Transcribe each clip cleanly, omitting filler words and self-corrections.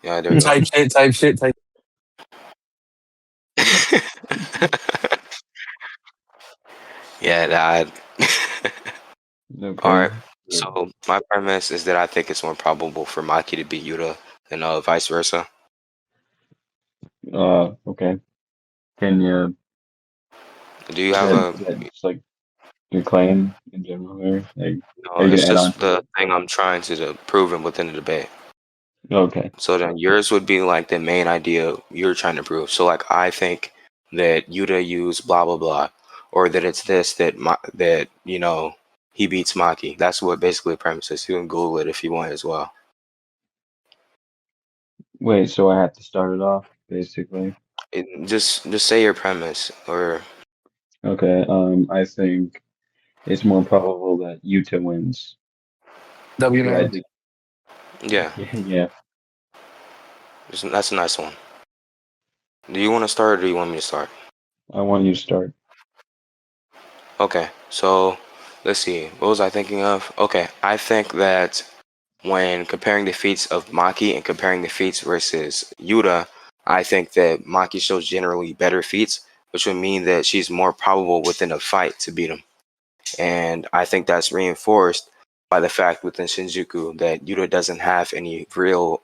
Yeah, there we go. Type shit, type shit, type. Yeah, that. All Okay. right. So my premise is that I think it's more probable for Maki to beat Yuta than vice versa. Okay. Can you, Do you have a? is that just like your claim in general, or like, are No, you it's gonna add on just to the it? thing I'm trying to prove within the debate. Okay. So then yours would be like the main idea you're trying to prove. So like I think that Yuta used blah blah blah, or that it's this that he beats Maki. That's what basically the premise is. You can Google it if you want as well. Wait, so I have to start it off, basically. Just say your premise, or Okay. I think it's more probable that Utah wins. W 'Cause I man. think, yeah, yeah, that's a nice one. Do you want to start, or do you want me to start? I want you to start. Okay, so let's see. What was I thinking of? Okay, I think that when comparing the feats of Maki and comparing the feats versus Yuta, I think that Maki shows generally better feats, which would mean that she's more probable within a fight to beat him. And I think that's reinforced by the fact within Shinjuku that Yuta doesn't have any real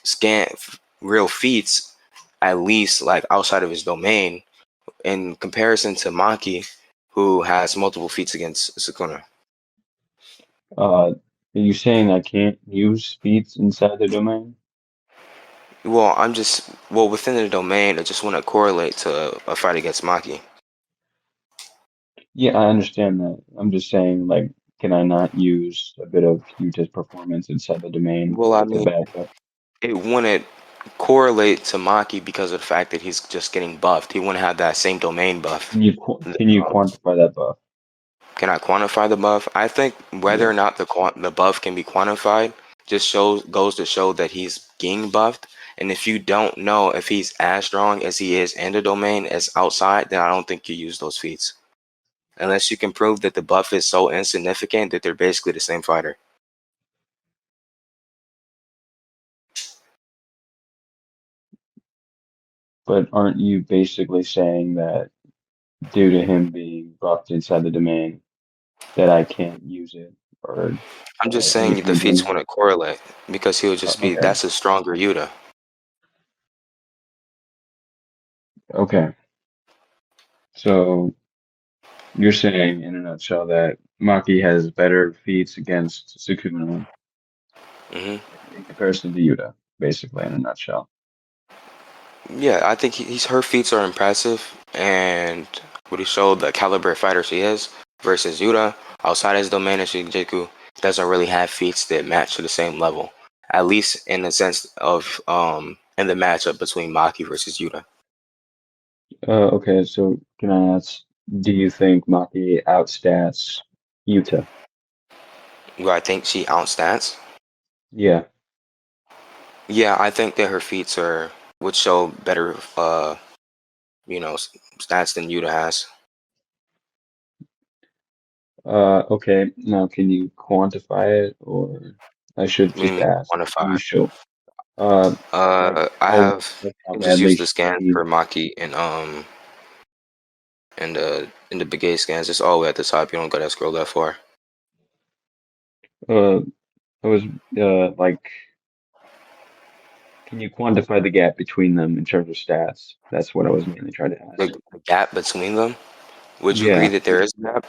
scan real feats, at least like outside of his domain, in comparison to Maki, who has multiple feats against Sukuna. Are you saying I can't use feats inside the domain? Well, within the domain, I just want to correlate to a fight against Maki. Yeah, I understand that. I'm just saying, like, can I not use a bit of Utah's performance inside the domain Well, I to mean, back up? it wouldn't correlate to Maki because of the fact that he's just getting buffed. He wouldn't have that same domain buff. Can you Um, quantify that buff? can I quantify the buff? I think whether or Yes. not the buff can be quantified just goes to show that he's getting buffed. And if you don't know if he's as strong as he is in the domain as outside, then I don't think you use those feats. Unless you can prove that the buff is so insignificant that they're basically the same fighter. But aren't you basically saying that due to him being buffed inside the domain, that I can't use it or I'm just saying the anything in feats general? wouldn't correlate because he would just be Okay. that's a stronger Yuta. Okay. So you're saying in a nutshell that Maki has better feats against Sukuna hmm in comparison to Yuta, basically in a nutshell. Yeah, I think he's her feats are impressive, and what he showed the caliber of fighter she is versus Yuta outside his domain of Shinjuku doesn't really have feats that match to the same level. At least in the sense of in the matchup between Maki versus Yuta. Okay, so can I ask, do you think Maki outstats Yuta? Do I think she outstats? Yeah. Yeah, I think that her feats are would show better stats than Yuta has. Okay, now can you quantify it, or I should What do you just mean ask? Can you quantify? show, like I have like how you can just badly use the scans she, for Maki and in the big A scans. It's all the way at the top. You don't gotta scroll that far. uh, I was, like, can you quantify the gap between them in terms of stats? That's what I was mainly trying to ask. The gap between them. Would you agree Yeah. that there is a gap?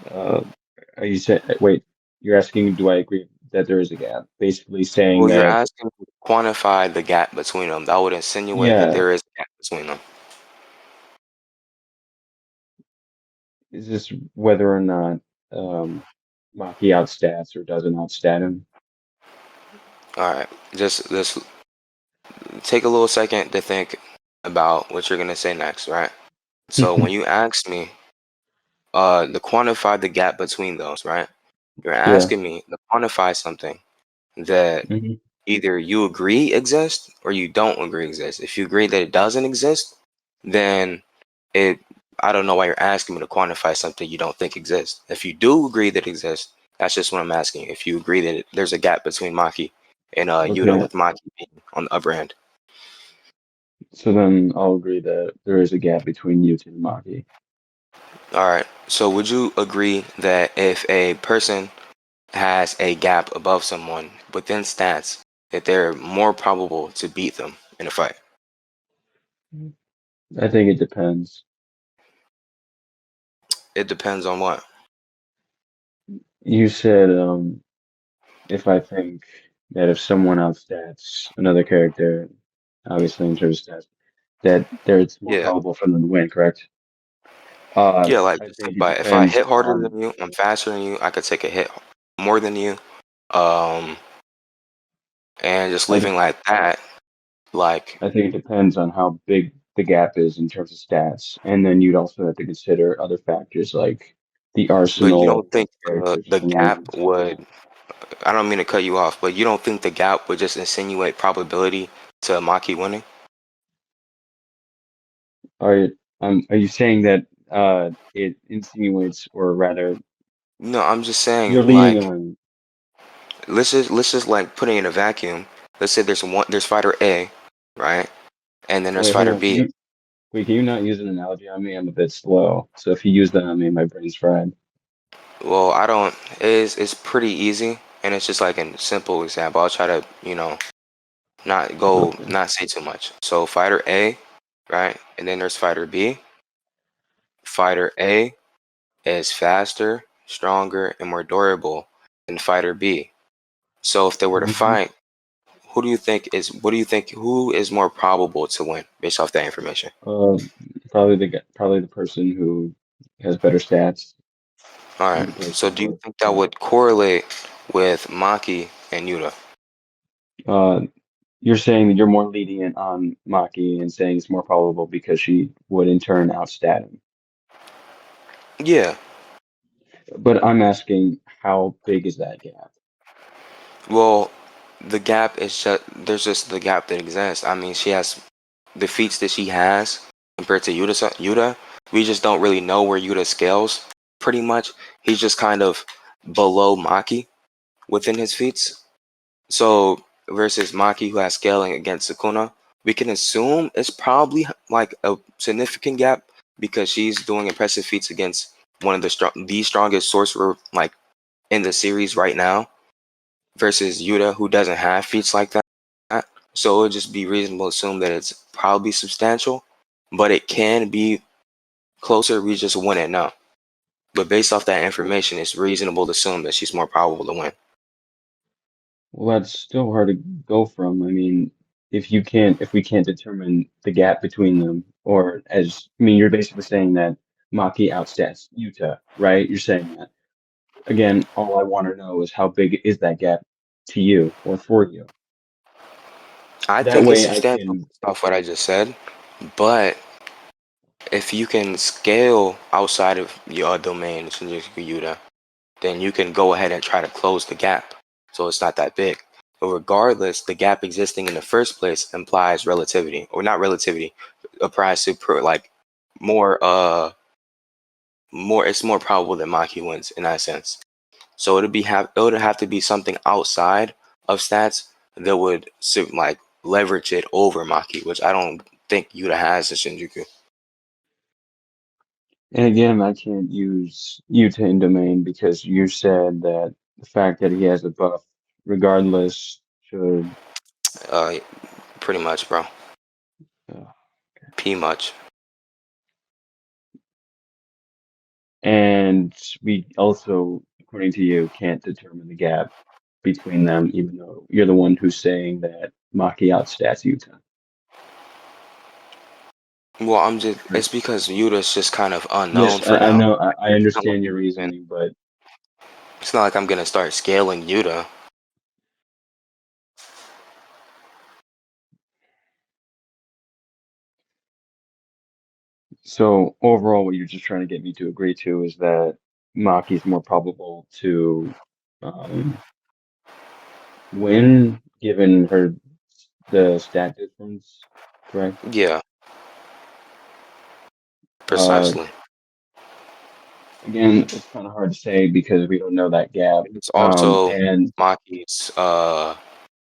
Uh, are you saying, wait, you're asking, do I agree that there is a gap? Basically saying Well, you're that, asking to quantify the gap between them. That would insinuate that yeah, there is a gap between them. is this whether or not um, Maki outstats or doesn't outstat him? All right, just take a little second to think about what you're gonna say next, right? So when you asked me to quantify the gap between those, right? You're Yeah. asking me to quantify something that Hmm. either you agree exists or you don't agree exists. If you agree that it doesn't exist, then it I don't know why you're asking me to quantify something you don't think exists. If you do agree that it exists, that's just what I'm asking. If you agree that there's a gap between Maki and Yuta Okay, with Maki being on the upper end. so then I'll agree that there is a gap between Yuta and Maki. All right. So would you agree that if a person has a gap above someone within stats, that they're more probable to beat them in a fight? I think it depends. It depends on what. You said if I think that if someone outstats another character, obviously in terms of stats, that there it's more Yeah. probable for them to win, correct? Yeah, like I just think think it about it. If I depends hit harder on. than you, I'm faster than you, I could take a hit more than you. Um, and just I leaving like that, like, I think it depends on how big the gap is in terms of stats, and then you'd also have to consider other factors like the but you arsenal don't of think characters the someone gap uses. would, I don't mean to cut you off, but you don't think the gap would just insinuate probability to Maki winning? Are are you saying that it insinuates, or rather, No, I'm just saying you're leaning like on? let's just like put it in a vacuum. Let's say there's fighter A, right? And then there's Wait, hold fighter on. B. Can you not use an analogy on me? I'm a bit slow, so if you use that on me, my brain's fried. Well, I don't. It's pretty easy, and it's just like a simple example. I'll try to Okay. not say too much. So fighter A, right? And then there's fighter B. Fighter A is faster, stronger, and more durable than fighter B. So if they were to hmm fight, what do you think who is more probable to win based off that information? Uh, probably the person who has better stats All in right. So comparison do you to. think that would correlate with Maki and Yuta? Uh, you're saying that you're more lenient on Maki and saying it's more probable because she would in turn outstat him. Yeah. But I'm asking, how big is that gap? Well, the gap is just there's just the gap that exists. I mean, she has the feats that she has compared to Yuta. We just don't really know where Yuta scales. Pretty much, he's just kind of below Maki within his feats. So versus Maki, who has scaling against Sukuna, we can assume it's probably like a significant gap because she's doing impressive feats against one of the strongest sorcerer like in the series right now versus Yuta, who doesn't have feats like that. So it would just be reasonable to assume that it's probably substantial, but it can be closer. We just wouldn't know. But based off that information, it's reasonable to assume that she's more probable to win. Well, that's still hard to go from. I mean, if we can't determine the gap between them, or I mean, you're basically saying that Maki outstats Yuta, right? You're saying that. Again, all I want to know is how big is that gap to you or for you? I That think it's way I substantial can. based off what I just said, but if you can scale outside of your domain, Shinjuku Yuta, then you can go ahead and try to close the gap. So it's not that big. But regardless, the gap existing in the first place implies relativity, or not relativity, applies super like more more it's more probable that Maki wins in that sense. So it would have to be something outside of stats that would like leverage it over Maki, which I don't think Yuta has in Shinjuku. And again, I can't use Yuta in domain because you said that the fact that he has a buff, regardless, should. Uh, Pretty much, bro. Uh, P much. and we also, according to you, can't determine the gap between them, even though you're the one who's saying that Maki outstats Yuta. Well, I'm just Right. it's because Yuta's just kind of Yes, unknown for I now. know, Like, I understand your reasoning, but it's not like I'm gonna start scaling Yuta. so overall, what you're just trying to get me to agree to is that Maki's more probable to um, win given the stat difference, correct? Yeah, Uh, precisely. Again, it's kind of hard to say because we don't know that gap. And it's also And Maki's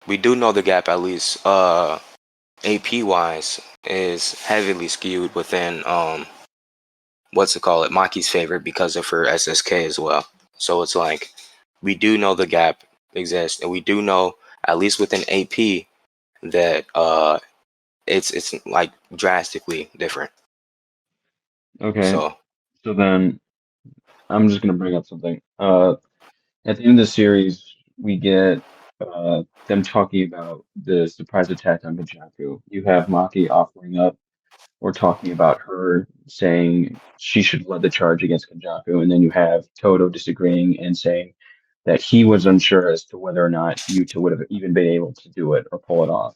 we do know the gap at least AP wise is heavily skewed within what's it called it Maki's favor because of her SSK as well. So it's like we do know the gap exists, and we do know at least within AP that it's like drastically different. Okay, So so then I'm just gonna bring up something. At the end of the series, we get them talking about the surprise attack on Kenjaku. You have Maki offering up or talking about her saying she should lead the charge against Kenjaku, and then you have Toto disagreeing and saying that he was unsure as to whether or not Yuta would have even been able to do it or pull it off,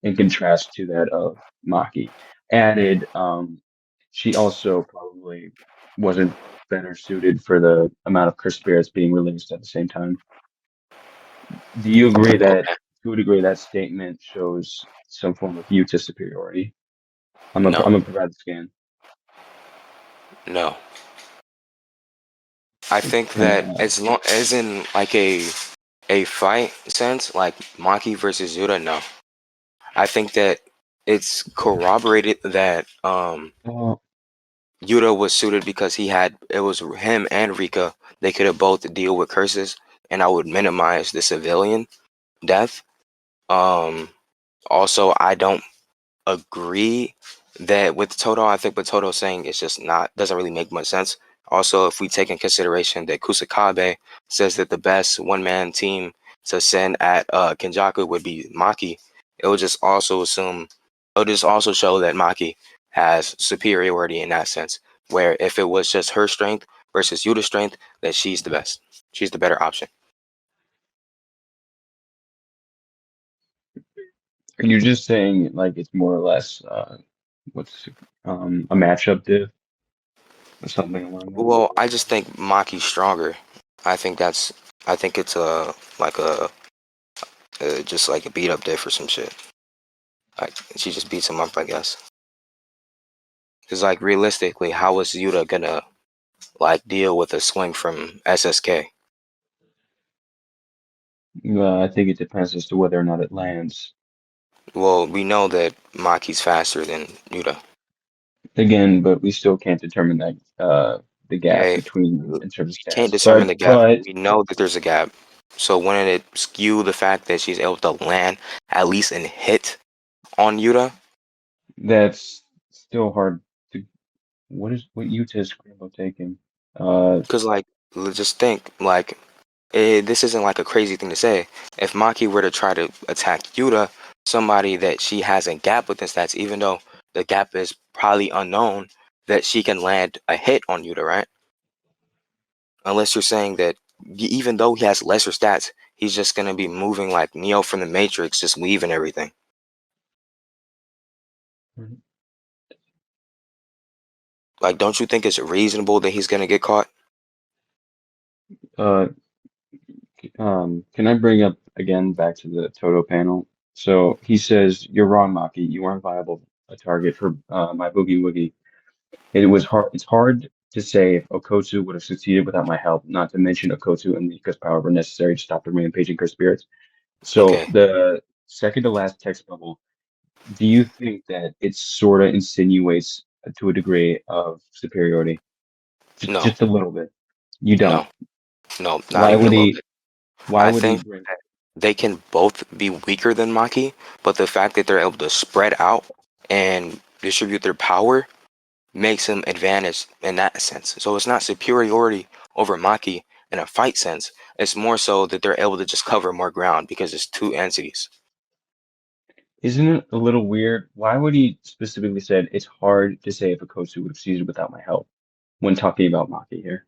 in contrast to that of Maki. Added, she also probably wasn't better suited for the amount of cursed spirits being released at the same time. Do you agree that, okay, to a degree, that statement shows some form of Yuta superiority? I'm no, gonna provide the scan. no. I think Can that as long as in like a fight sense, like Maki versus Yuta, no. I think that it's corroborated that uh, Yuta was suited because it was him and Rika. They could have both deal with curses, and I would minimize the civilian death. Um, Also, I don't agree that with Toto. I think what Toto's saying is just not doesn't really make much sense. Also, if we take in consideration that Kusakabe says that the best one man team to send at Kenjaku would be Maki, it would just also assume it would just also show that Maki has superiority in that sense. Where if it was just her strength versus Yuta's strength, that she's the best. She's the better option. are you just saying like it's more or less what's a matchup diff or something along that? Well, I just think Maki's stronger. I think that's. I think it's like a just like a beat up diff or some shit. Like she just beats him up, I guess. Cause like realistically, how is Yuta gonna like deal with a swing from SSK? I think it depends as to whether or not it lands. Well, we know that Maki's faster than Yuta. Again, but we still can't determine that the gap Okay, between them we in terms of can't stats. determine the gap. But We know that there's a gap. So wouldn't it skew the fact that she's able to land at least and hit on Yuta? that's still hard to what Utah is Crambo taking? Cause like let's just think like this isn't like a crazy thing to say. If Maki were to try to attack Yuta, somebody that she has a gap with in stats, even though the gap is probably unknown, that she can land a hit on Yuta, right? Unless you're saying that even though he has lesser stats, he's just gonna be moving like Neo from the Matrix, just weaving everything. Like, don't you think it's reasonable that he's gonna get caught? uh, can I bring up again back to the Toto panel? So he says, "You're wrong, Maki. You aren't viable a target for my boogie woogie. It was hard. It's hard to say if Okotsu would have succeeded without my help. Not to mention Okotsu and Mika's power were necessary to stop the rampaging cursed spirits." So Okay, the second to last text bubble, do you think that it sort of insinuates to a degree of superiority? no, Just a little bit. You don't. no, no, not Why even a would little he? bit. Why I would he think bring? that they can both be weaker than Maki, but the fact that they're able to spread out and distribute their power makes him advantaged in that sense. So it's not superiority over Maki in a fight sense. It's more so that they're able to just cover more ground because it's two entities. Isn't it a little weird? Why would he specifically said it's hard to say if a Kosu would have succeeded without my help when talking about Maki here?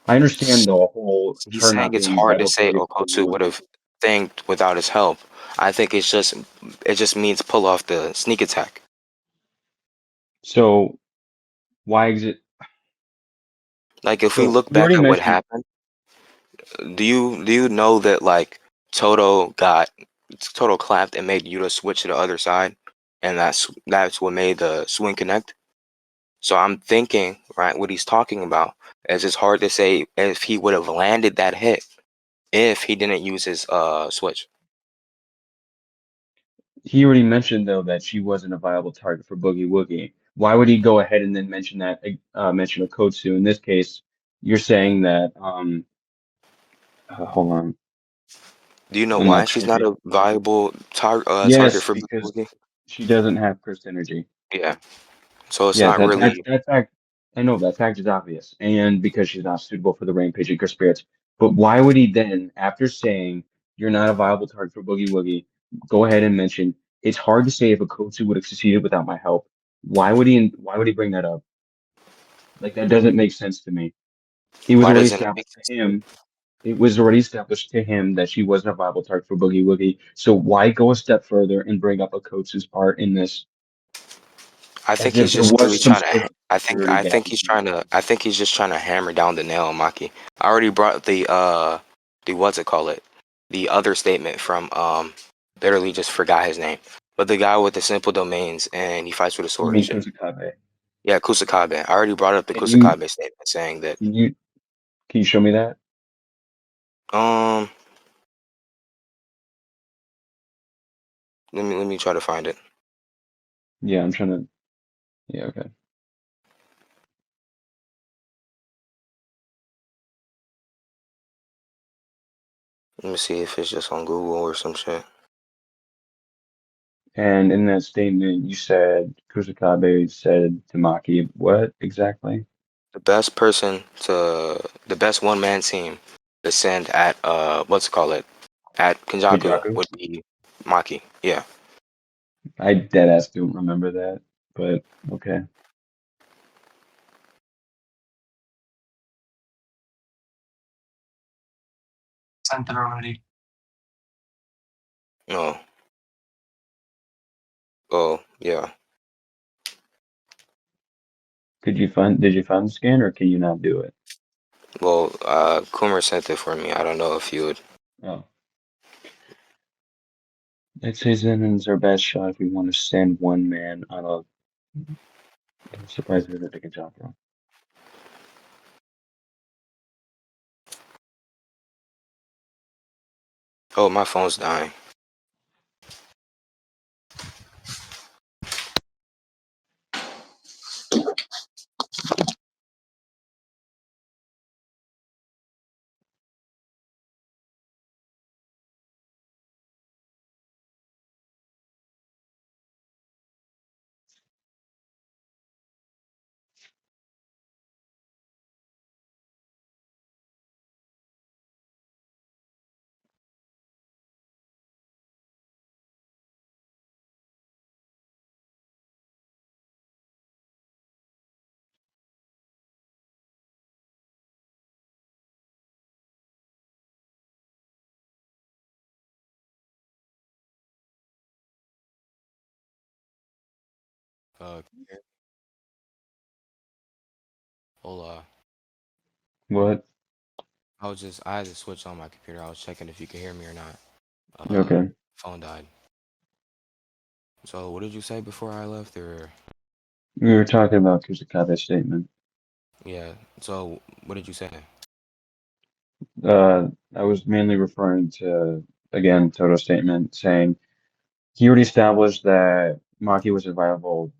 I understand the whole He's her saying not it's being hard to vital say target for Boogie Okotsu would Woogie. have thanked without his help. I think it just means pull off the sneak attack. So why is it? Like if we So look you back already at what mentioned. happened, do you know that like Toto clapped and made Yuta switch to the other side, and that's what made the swing connect. So I'm thinking, right, what he's talking about is it's hard to say if he would have landed that hit if he didn't use his switch. He already mentioned though that she wasn't a viable target for Boogie Woogie. Why would he go ahead and then mention that mention Okotsu? In this case, you're saying that hold on, Do you know I'm why not she's trying not to. a viable target Yes, for because Boogie? she doesn't have cursed energy. Yeah. So it's Yeah, not really. that fact. I know that fact is obvious, and because she's not suitable for the rampage of cursed spirits. But why would he then, after saying you're not a viable target for Boogie Woogie, go ahead and mention it's hard to say if Okotsu would have succeeded without my help? Why would he bring that up? Like that doesn't make sense to me. It was Why already doesn't it make established sense to to you? him. It was already established to him that she wasn't a viable target for Boogie Woogie. So why go a step further and bring up Okotsu's part in this I think as he's if there just was really some trying sort to. of superiority I gap think he's between trying them? to. I think he's just trying to hammer down the nail, Maki. I already brought the what's it call it, the other statement from literally just forgot his name, but the guy with the simple domains and he fights with a You sword and mean shit. Kusakabe? Yeah, Kusakabe. I already brought up the Can you Kusakabe statement saying that. can you can you show me that? Um, let me try to find it. Yeah, I'm trying to. Yeah, okay. Let me see if it's just on Google or some shit. And in that statement, you said Kusakabe said to Maki, what exactly? The best person to the best one man team to send at what's it call it at Kenjaku Kajaku? would be Maki. Yeah. I dead ass don't remember that, but okay. Sent it already. No. Oh yeah. Did you find the scan or can you not do it? Well, Kumar sent it for me. I don't know if you would. Oh. I'd say Zenon's our best shot if we want to send one man on a surprise visit to Kajaku. Oh, my phone's dying. Uh, Hola. What? I had to switch on my computer. I was checking if you could hear me or not. Okay. Phone died. So what did you say before I left? Or We were talking about Kusakabe's statement. yeah. So what did you say? I was mainly referring to, again, Toto's statement saying he already established that Maki was viable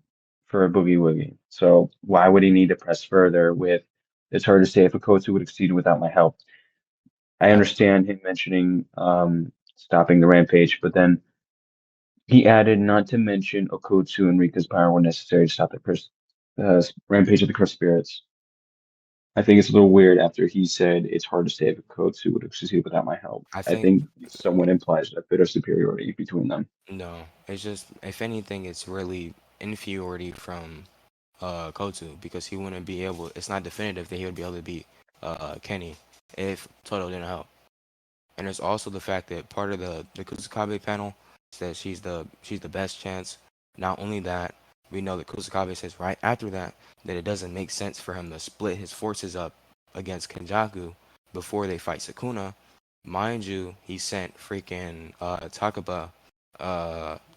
for a Boogie Woogie. So why would he need to press further with it's hard to say if Okotsu would have succeeded without my help? I I, understand him mentioning stopping the rampage, but then he added not to mention Okotsu and Rika's power were necessary to stop the rampage of the cursed spirits. I think it's a little weird after he said it's hard to say if Okotsu would have succeeded without my help. I I think think someone implies a bit of superiority between them. no. It's just if anything, it's really inferiority from Kotu because he wouldn't be able. It's not definitive that he would be able to beat Kenny if Toto didn't help. And there's also the fact that part of the Kusakabe panel says she's the best chance. Not only that, we know that Kusakabe says right after that that it doesn't make sense for him to split his forces up against Kenjaku before they fight Sukuna. Mind you, he sent freaking Takaba,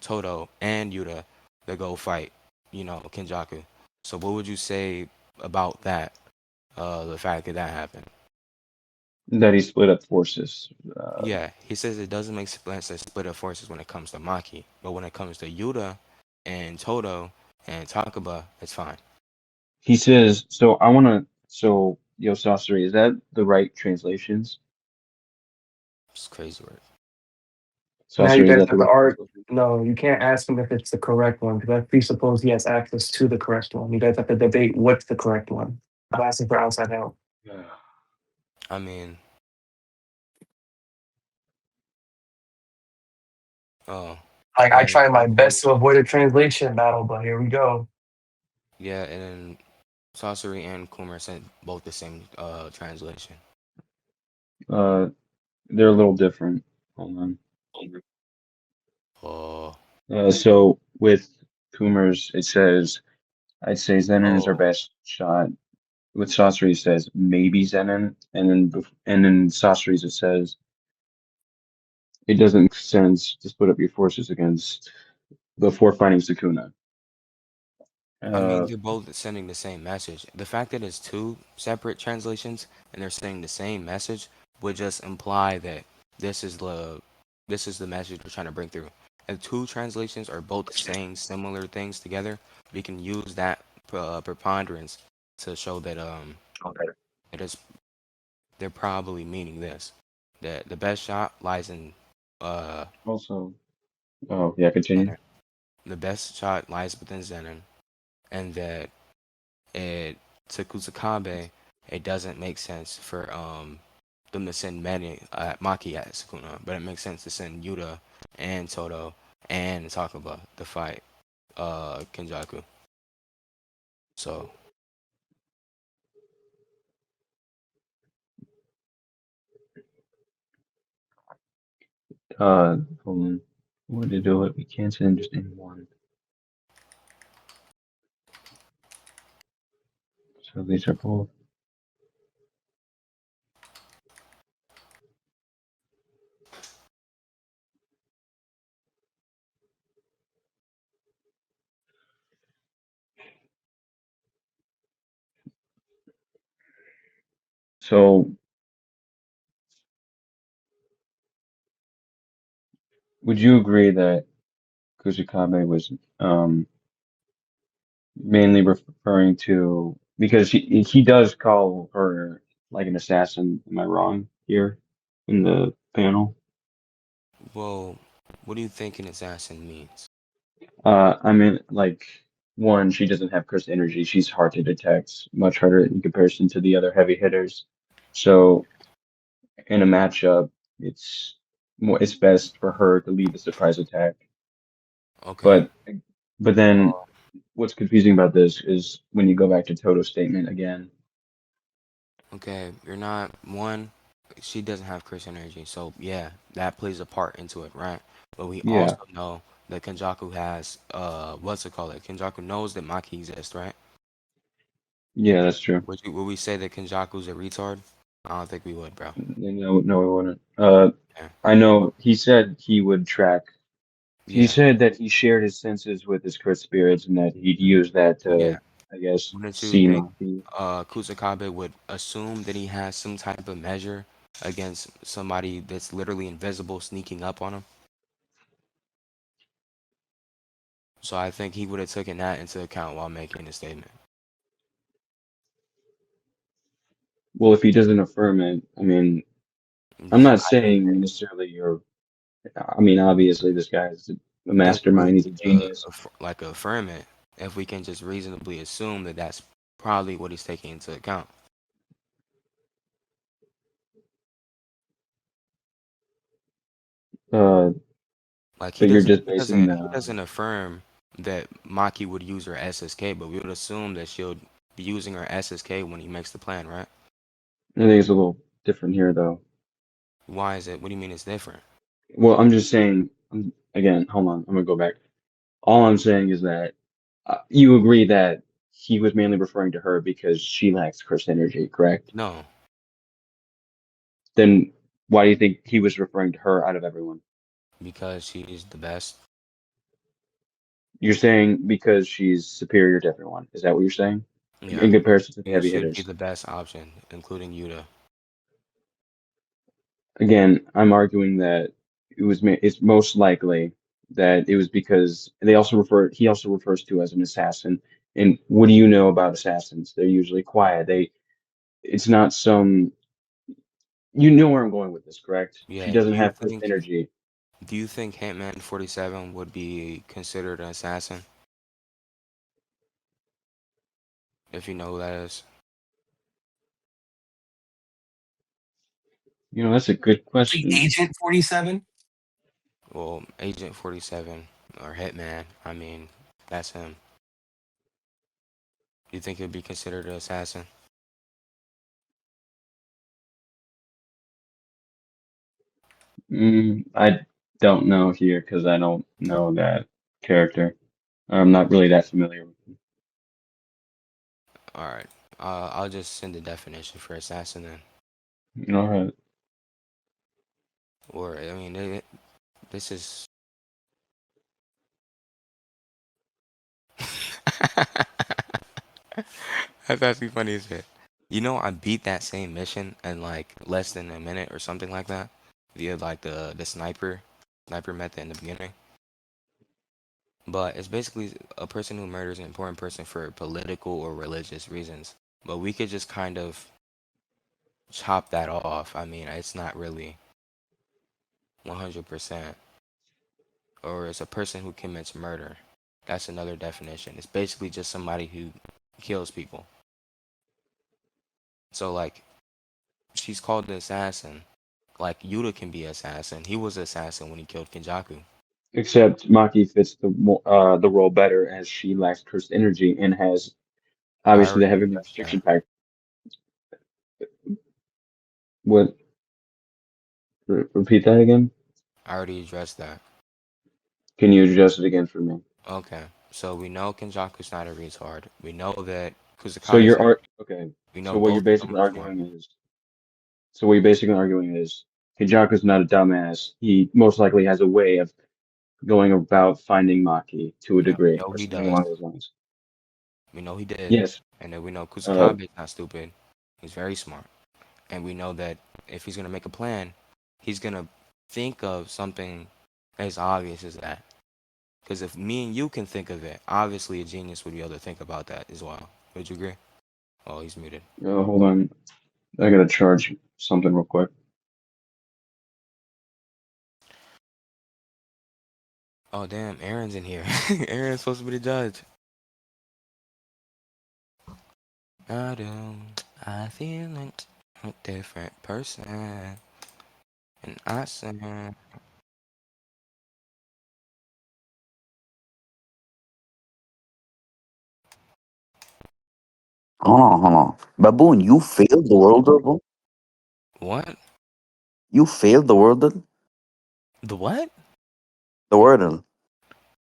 Toto, and Yuta to go fight, Kenjaku. So what would you say about that? The fact that that happened. That he split up forces. Yeah, he says it doesn't make sense to split up forces when it comes to Maki, but when it comes to Yuta and Todo and Takaba, it's fine. He says, so I want to, so Yo Sasori, is that the right translations? It's crazy word. Now you Sasori, is guys that the have to right argue. translation? No, you can't ask him if it's the correct one because I presuppose he has access to the correct one. You guys have to debate what's the correct one. I'm asking for outside help. I mean, oh, Like I yeah, try my best to avoid a translation battle, but here we go. yeah, and then Sasori and Kumar sent both the same translation. Uh, they're a little different. Hold on. Oh, So with Kumars, it says, I'd say Zenon is our oh, best shot. With Sasori, it says maybe Zenon, and then Sasori's it says it doesn't make sense to split up your forces against before fighting Sukuna. I mean, Uh, they're both sending the same message. The fact that it's two separate translations and they're saying the same message would just imply that this is the this is the message we're trying to bring through. And two translations are both saying similar things together. We can use that preponderance to show that it is they're probably meaning this, that the best shot lies in Also, oh yeah, continue. Zenon. The best shot lies within Zenon, and that it to Kusakabe, it doesn't make sense for them to send Maki at Sukuna, but it makes sense to send Yuta and Todo and Takaba to fight Kenjaku. So Hold on. What to do it? We can't send just anyone. So these are both. So would you agree that Kusakabe was mainly referring to because he does call her like an assassin. Am I wrong here in the panel? well, what do you think an assassin means? I mean, like one, she doesn't have cursed energy. She's hard to detect, much harder in comparison to the other heavy hitters. So in a matchup, it's it's best for her to lead the surprise attack. Okay. But then Uh, what's confusing about this is when you go back to Toto's statement again. okay, you're not one. She doesn't have Chris energy, so yeah, that plays a part into it, right? But we also Yeah, know that Kenjaku has what's it called? Kenjaku knows that Maki exists, right? yeah, that's true. Would we say that Kenjaku's a retard? I don't think we would, bro. No, no, it wouldn't. Yeah. I know he said he would track. He Yeah. said that he shared his senses with his cursed spirits and that he'd use that Yeah. to, I guess, Wouldn't you see think Maki. Kusakabe would assume that he has some type of measure against somebody that's literally invisible sneaking up on him? So I think he would have taken that into account while making the statement. Well, if he doesn't affirm it, I mean, I'm Yeah, not saying necessarily you're. I mean, obviously, this guy's a then we mastermind. wouldn't He's a need to genius. like affirm it if we can just reasonably assume that that's probably what he's taking into account. Uh, Like but you're just basing he the. doesn't affirm that Maki would use her SSK, but we would assume that she'll be using her SSK when he makes the plan, right? I think it's a little different here, though. Why is it? What do you mean it's different? Well, I'm just saying. Again, hold on. I'm gonna go back. All I'm saying is that you agree that he was mainly referring to her because she lacks cursed energy, correct? No, Then why do you think he was referring to her out of everyone? because she's the best. You're saying because she's superior to everyone. Is that what you're saying? Yeah, In comparison to the because heavy she'd be hitters. the best option, including Yuta. Again, I'm arguing that it's most likely that it was because he also refers to as an assassin. And what do you know about assassins? They're usually quiet. It's not some, you know where I'm going with this, correct? She Yeah. doesn't have cursed energy. Do you think Hitman 47 would be considered an assassin? If you know who that is. That's a good Like question. Agent 47? Well, Agent 47 or Hitman. I mean, that's him. Do you think he'd be considered an assassin? I don't know here because I don't know that character. I'm not really that familiar with him. All right. I'll just send the definition for assassin then. All right. Or I mean, this is. That's actually funny as shit. You know, I beat that same mission in like less than a minute or something like that, via like the sniper method in the beginning. But it's basically a person who murders an important person for political or religious reasons. But we could just kind of chop that off. I mean, it's not really 100%. Or it's a person who commits murder. That's another definition. It's basically just somebody who kills people. So like, she's called the assassin. Like Yuta can be assassin. He was assassin when he killed Kenjaku. Except Maki fits the role better as she lacks cursed energy and has I obviously the already heavy addressed restriction that. pack. What? Repeat that again? I already addressed that. Can you address it again for me? Okay. So we know Kenjaku's not a retard. We know that So Kusakabe's you're not. art okay. We know So what you're both of them basically are smart. arguing is so what you're basically arguing is Hijaku's not a dumbass. He most likely has a way of going about finding Maki to a Yeah, we degree know or he something does. along those lines. We know he did. Yes. And then we know Uh, Kusakabe's not stupid. He's very smart. And we know that if he's gonna make a plan, he's gonna think of something as obvious as that. Because if me and you can think of it, obviously a genius would be able to think about that as well. Would you agree? Oh, he's muted. hold on. I gotta charge something real quick. Oh damn, Aaron's in here. Aaron's supposed to be the judge. I do. I feel like a different person. And I say, Hold on. Baboon, you failed the world, Baboon? what? You failed the world? The what? The wordle.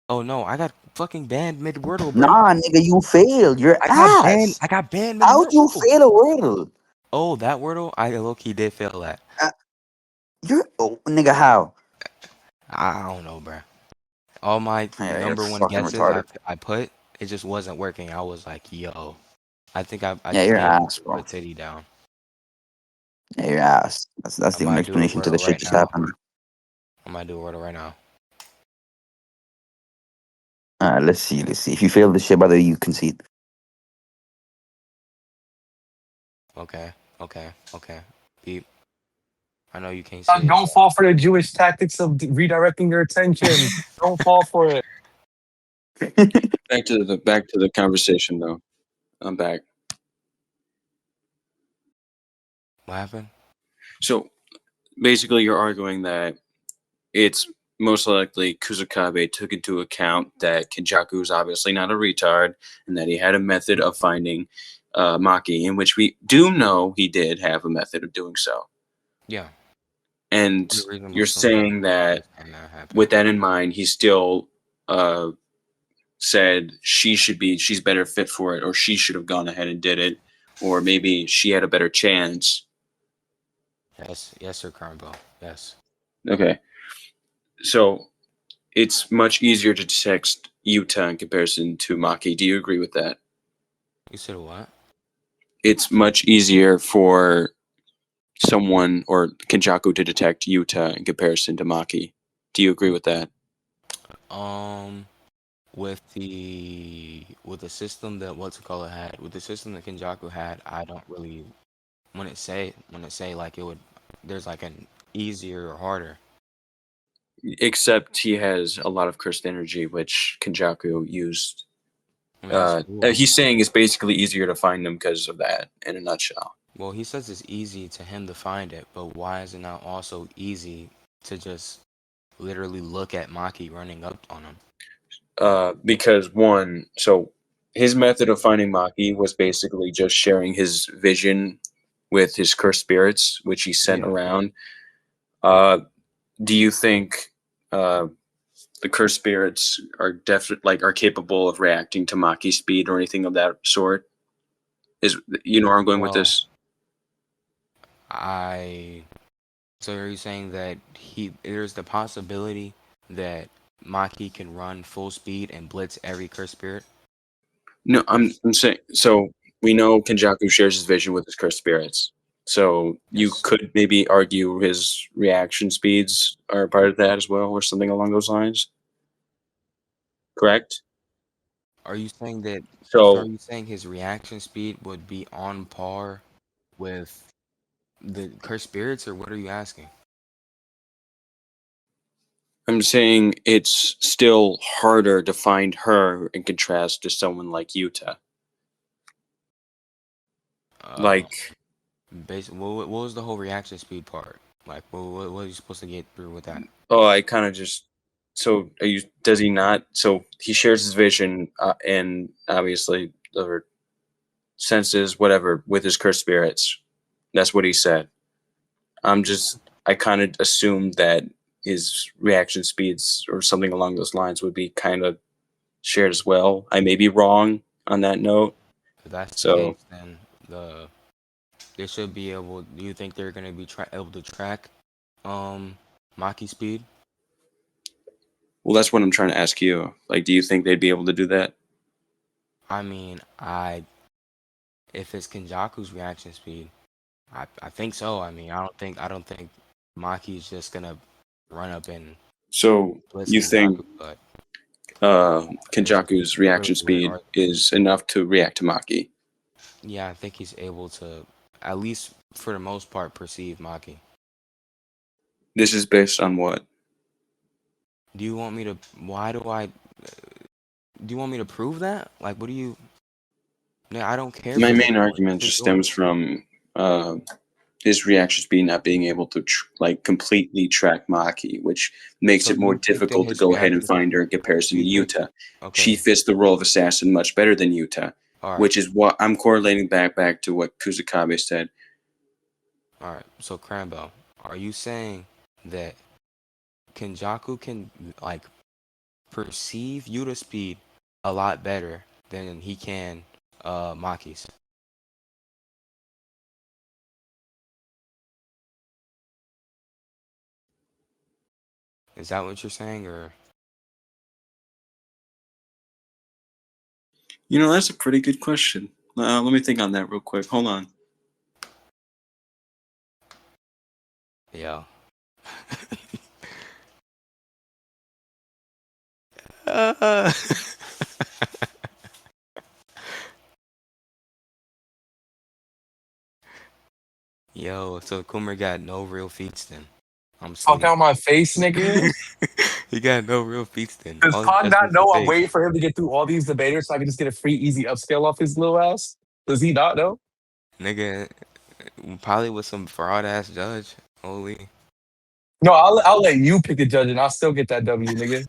Oh no, I got fucking banned mid Wordle, bro. Nah, nigga, you failed. You're I got banned. ass. I got banned mid How'd you Wordle. fail a wordle? Oh, that Wordle, I low key did fail that. Uh, nigga, how? I don't know, bro. All my Yeah, you're number one fucking guesses retarded. I put, it just wasn't working. I was like, yo, I think I Yeah, you're may have ass, put bro. a titty down. Yeah, you're ass. That's I the only might do a explanation to the Wordle shit right just now. happened. I might do a Wordle right now. Alright, let's see. If you fail this shit, by the way, you concede. Okay. Beep. I know you can't see it. Don't fall for the Jewish tactics of redirecting your attention. Don't fall for it. Back to the conversation though. I'm back. What happened? So basically, you're arguing that it's most likely Kusakabe took into account that Kenjaku is obviously not a retard and that he had a method of finding Maki, in which we do know he did have a method of doing so. Yeah. And Pretty reasonable you're assumption. saying that And that happened. with that in mind, he still said she's better fit for it, or she should have gone ahead and did it, or maybe she had a better chance. Yes, sir, Crambo. Yes. Okay. So it's much easier to text Yuta in comparison to Maki. Do you agree with that? You said what? It's much easier for someone or Kenjaku to detect Yuta in comparison to Maki. Do you agree with that? With the system that what's it called had, with the system that Kenjaku had, I don't really when it say like it would, there's like an easier or harder. Except he has a lot of cursed energy, which Kenjaku used. I mean, that's cool. He's saying it's basically easier to find them because of that, in a nutshell. Well, he says it's easy to him to find it, but why is it not also easy to just literally look at Maki running up on him? Because one, so his method of finding Maki was basically just sharing his vision with his cursed spirits, which he sent Yeah. around. Do you think the cursed spirits are are capable of reacting to Maki's speed or anything of that sort? Is you know where I'm going with Well, this? So are you saying that there's the possibility that Maki can run full speed and blitz every cursed spirit? No, I'm saying so. We know Kenjaku shares his vision with his cursed spirits. So you Yes. could maybe argue his reaction speeds are part of that as well, or something along those lines. Correct? Are you saying that? So are So you saying his reaction speed would be on par with the cursed spirits, or what are you asking? I'm saying it's still harder to find her in contrast to someone like Yuta. Uh, Like, what was the whole reaction speed part? Like, what are you supposed to get through with that? oh, I kind of just. So, are you? Does he not? So he shares his vision and obviously the senses, whatever, with his cursed spirits. That's what he said. I kind of assumed that his reaction speeds or something along those lines would be kind of shared as well. I may be wrong on that note. If that's the So, case, then they should be able. Do you think they're gonna be able to track Maki speed? well, that's what I'm trying to ask you. Like, do you think they'd be able to do that? I mean, if it's Kenjaku's reaction speed, I think so. I mean, I don't think Maki's just gonna run up and So, blitz you think Kenjaku, but there's Kenjaku's really reaction weird speed argument. is enough to react to Maki? Yeah, I think he's able to, at least for the most part, perceive Maki. This is based on what? Do you want me to? Why do I? Do you want me to prove that? Like, what do you? No, I don't care My for main that point. argument It's just just stems yours. from his reaction speed not being able to completely track Maki, which makes So it do more you think that difficult to his go ahead and reaction? find her in Do comparison to you think? Yuta. She Okay, fits the role of assassin much better than Yuta, all right, which is what I'm correlating back to what Kusakabe said. all right. So Crambo, are you saying that Kenjaku can like perceive Yuta speed a lot better than he can Maki's? Is that what you're saying, or You know, that's a pretty good question. Let me think on that real quick. Hold on. yeah? Yo, so Kummer got no real feats then. I'm Fuck seeing. out my face, nigga. He got no real feats then. Does All he Pod has not is the know I'm face. waiting for him to get through all these debaters so I can just get a free, easy upscale off his little ass? Does he not know? Nigga, probably with some fraud ass judge. Holy. No, I'll let you pick the judge and I'll still get that W, nigga.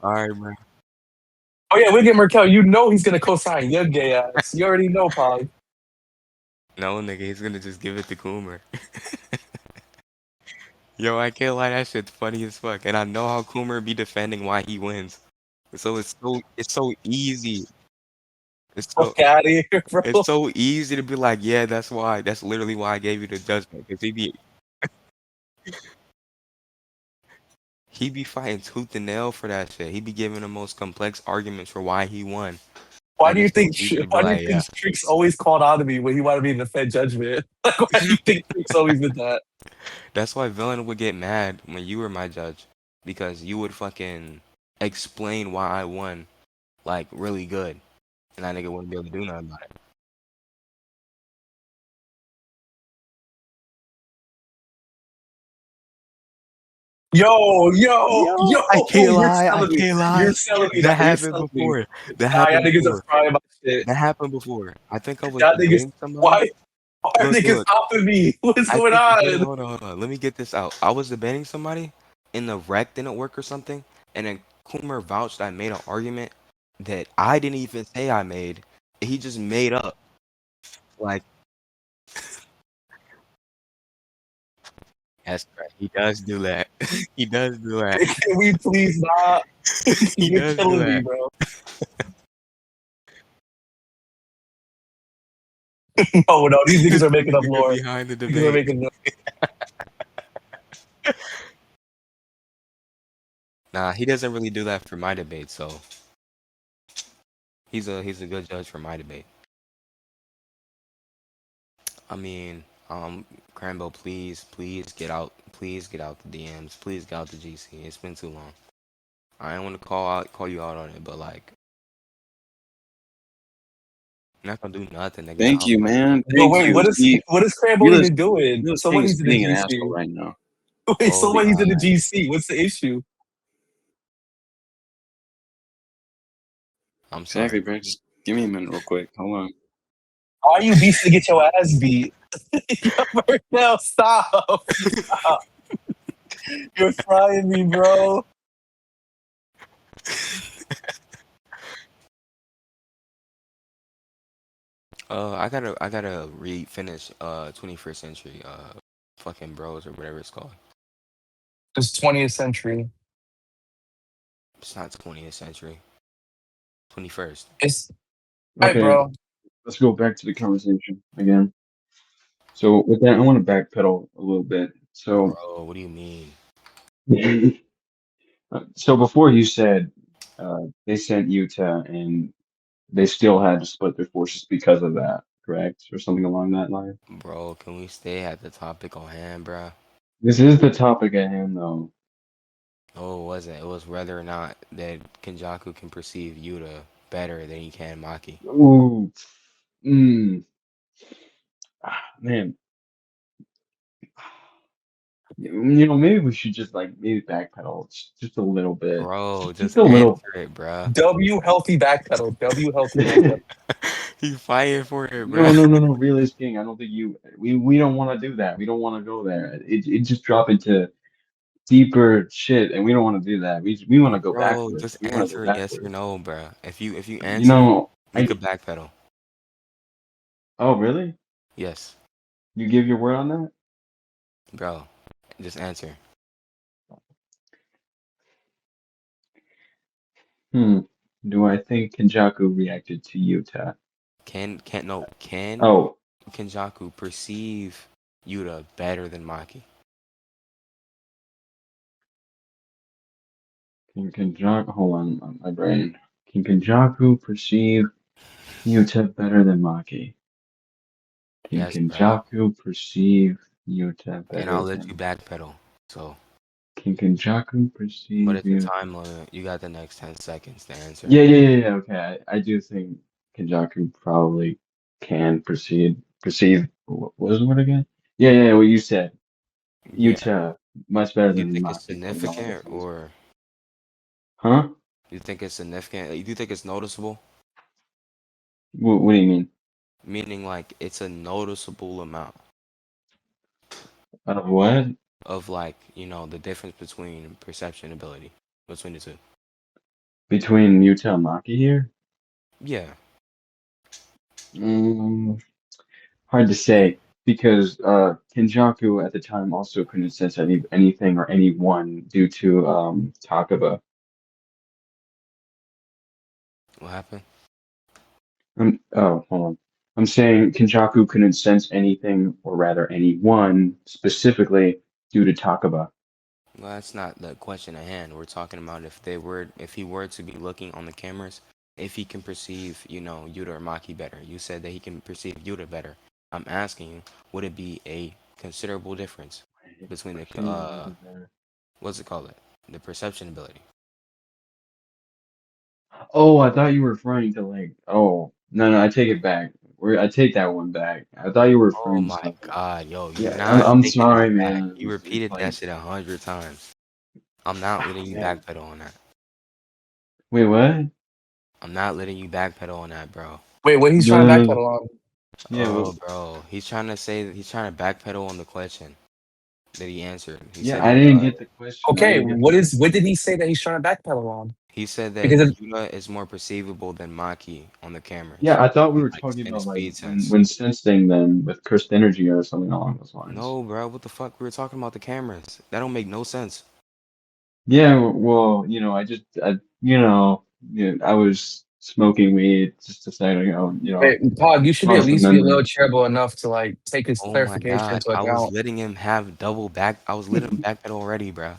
Alright, bro. Oh yeah, we'll get Merkel. You know he's gonna co-sign your gay ass. You already know, Pod. No, nigga, he's gonna just give it to Coomer. Yo, I can't lie, that shit's funny as fuck. And I know how Coomer be defending why he wins. So it's so easy. It's so Fuck out of here, bro. it's so easy to be like, yeah, that's why. That's literally why I gave you the judgment. Cause he be fighting tooth and nail for that shit. He be giving the most complex arguments for why he won. Why And do you it's so think? easy to be Why do you like, think yeah. Tricks always called out to me when he wanted me to defend Judgment? Like, why do you think Tricks always did that? That's why Villain would get mad when you were my judge, because you would fucking explain why I won like really good, and that nigga wouldn't be able to do nothing about it. Yo, I can't you're lie. I selling me. can't lie. You're selling me That that. You're happened selling me. before. That Nah, y'all happened niggas are before. frying my shit. That happened before. I think I was Y'all niggas, debating somebody. why are Look, niggas look. opping me? What's I going think. Hold on, on? hold on, hold on. Let me get this out. I was debating somebody, and the rec didn't work or something, and then Coomer vouched I made an argument that I didn't even say I made. He just made up. Like, that's right. He does do that. He does do that. Can we please not? He You're does do killing me, that. bro. No, these niggas are The making up nigga lore. behind the Niggas are debate. making up. Nah, he doesn't really do that for my debate, so he's a good judge for my debate. I mean, Crambo, please get out the DMs, please get out the GC. It's been too long. I don't want to call you out on it, but like, you're not gonna do nothing, nigga. Thank you, man. Yo, Thank wait, you. what is Scramble You're just even doing? you're just Someone things he's in the being an asshole GC. right now. Wait, Oh someone he's in the my, GC. What's the issue? I'm sorry. Exactly, bro. Just give me a minute real quick. Hold on. Why are you beasting to get your ass beat? Yo, now stop. Stop. You're frying me, bro. I gotta finish 21st century fucking bros or whatever it's called. It's 20th century. It's not 20th century. 21st. It's all right, Okay, bro. let's go back to the conversation again. So with that, I want to backpedal a little bit. So, Bro, what do you mean? so before you said they sent Utah and they still had to split their forces because of that, correct? Or something along that line. Bro, can we stay at the topic on hand, bro? This is the topic at hand, though. No, it wasn't. It was whether or not that Kenjaku can perceive Yuta better than he can Maki. Ooh, mm, man. Maybe we should just like maybe backpedal just a little bit, Bro, just just a little. answer it, bro. W healthy backpedal. W healthy backpedal. He fighting for it, bro. No. Realist King. I don't think we don't want to do that. We don't want to go there. It just drop into deeper shit, and we don't want to do that. We want to go Bro, backwards. just We want to go answer it yes or backwards. no, bro. If you You answer, know, you could backpedal. oh really? Yes, You give your word on that? bro. Just answer. Hmm. Do I think Kenjaku reacted to Yuta? Can Oh, Kenjaku perceive Yuta better than Maki? can Kenjaku? Hold on my brain. Can Kenjaku perceive Yuta better than Maki? Can Yes, bro. Kenjaku perceive Yuta And I'll better let you than? backpedal. So, Can Kenjaku but perceive it's a Yuta? time limit. You got the next 10 seconds to answer. Yeah. Okay, I do think Kenjaku probably can perceive. What was the word again? Yeah. What you said. Yeah. Yuta much better You than think it's Maki putting all the significant, things. or Huh? you think it's significant? You do think it's noticeable? What do you mean? Meaning like it's a noticeable amount Of what? of like, the difference between perception ability between the two. Between Yuta and Maki here? Yeah. Mm, hard to say because Kenjaku at the time also couldn't sense anything or anyone due to Takaba. What happened? Oh, hold on. I'm saying Kenjaku couldn't sense anything, or rather anyone, specifically due to Takaba. Well, that's not the question at hand. We're talking about if he were to be looking on the cameras if he can perceive, Yuta or Maki better. You said that he can perceive Yuta better. I'm asking you, would it be a considerable difference between the what's it called? The perception ability. Oh, I thought you were referring to like, oh, no, I take it back. I take that one back. I thought you were Oh referring to my something. God, yo, you're Yeah, not I'm taking sorry, that back. man. You It's repeated that like, shit 100 times. I'm not letting you man. backpedal on that. Wait, what? I'm not letting you backpedal on that, bro. Wait, what he's No, trying to no, no. backpedal on? Yeah, Oh, well, bro, he's trying to say that he's trying to backpedal on the question that he answered. He yeah, said I that didn't get the question. I Okay, didn't get the what question. did he say that he's trying to backpedal on? he said that Because if, Yuta is more perceivable than Maki on the cameras, Yeah, I thought we and were like talking in the about like speed when sense. when sensing then with cursed energy or something along those lines. No, bro, what the fuck? We were talking about the cameras. That don't make no sense. Yeah, well, I was smoking weed just a second ago, wait, Pog, you should be at lost the least be a little memory. charitable enough to like take his Oh my clarification God, into I was account. letting him have double back. I was letting him backpedal already, bro.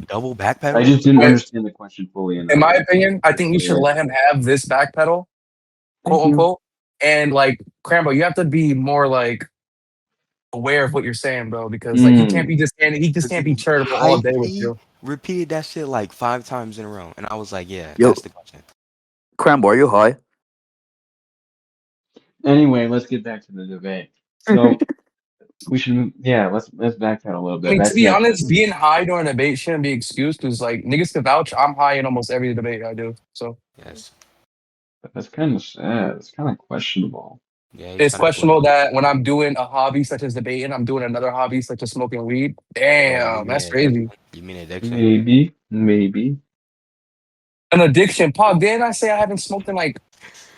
Double I backpedal? just didn't Wait, understand the question fully in enough. my opinion, I That's think you should clear. let him have this backpedal, quote Thank you. unquote. And like Crambo, you have to be more like aware of what you're saying, bro, because like Mm. he just Because can't be you charitable all high day with key you. repeated that shit like 5 times in a row. And I was like, yeah, Yo, that's the question. Crambo, are you high? Anyway, let's get back to the debate. So we should, yeah, let's backtrack a little I bit. mean, to Back to be that honest, question. being high during a debate shouldn't be excused because like niggas can vouch. I'm high in almost every debate I do. So Yes. That's kind of sad. It's kind of questionable. Yeah, he's it's trying to play. questionable that when I'm doing a hobby such as debating, I'm doing another hobby such as smoking weed. Oh, you Damn, mean that's addiction? crazy. You mean addiction? Maybe. An addiction. Pog, didn't I say I haven't smoked in like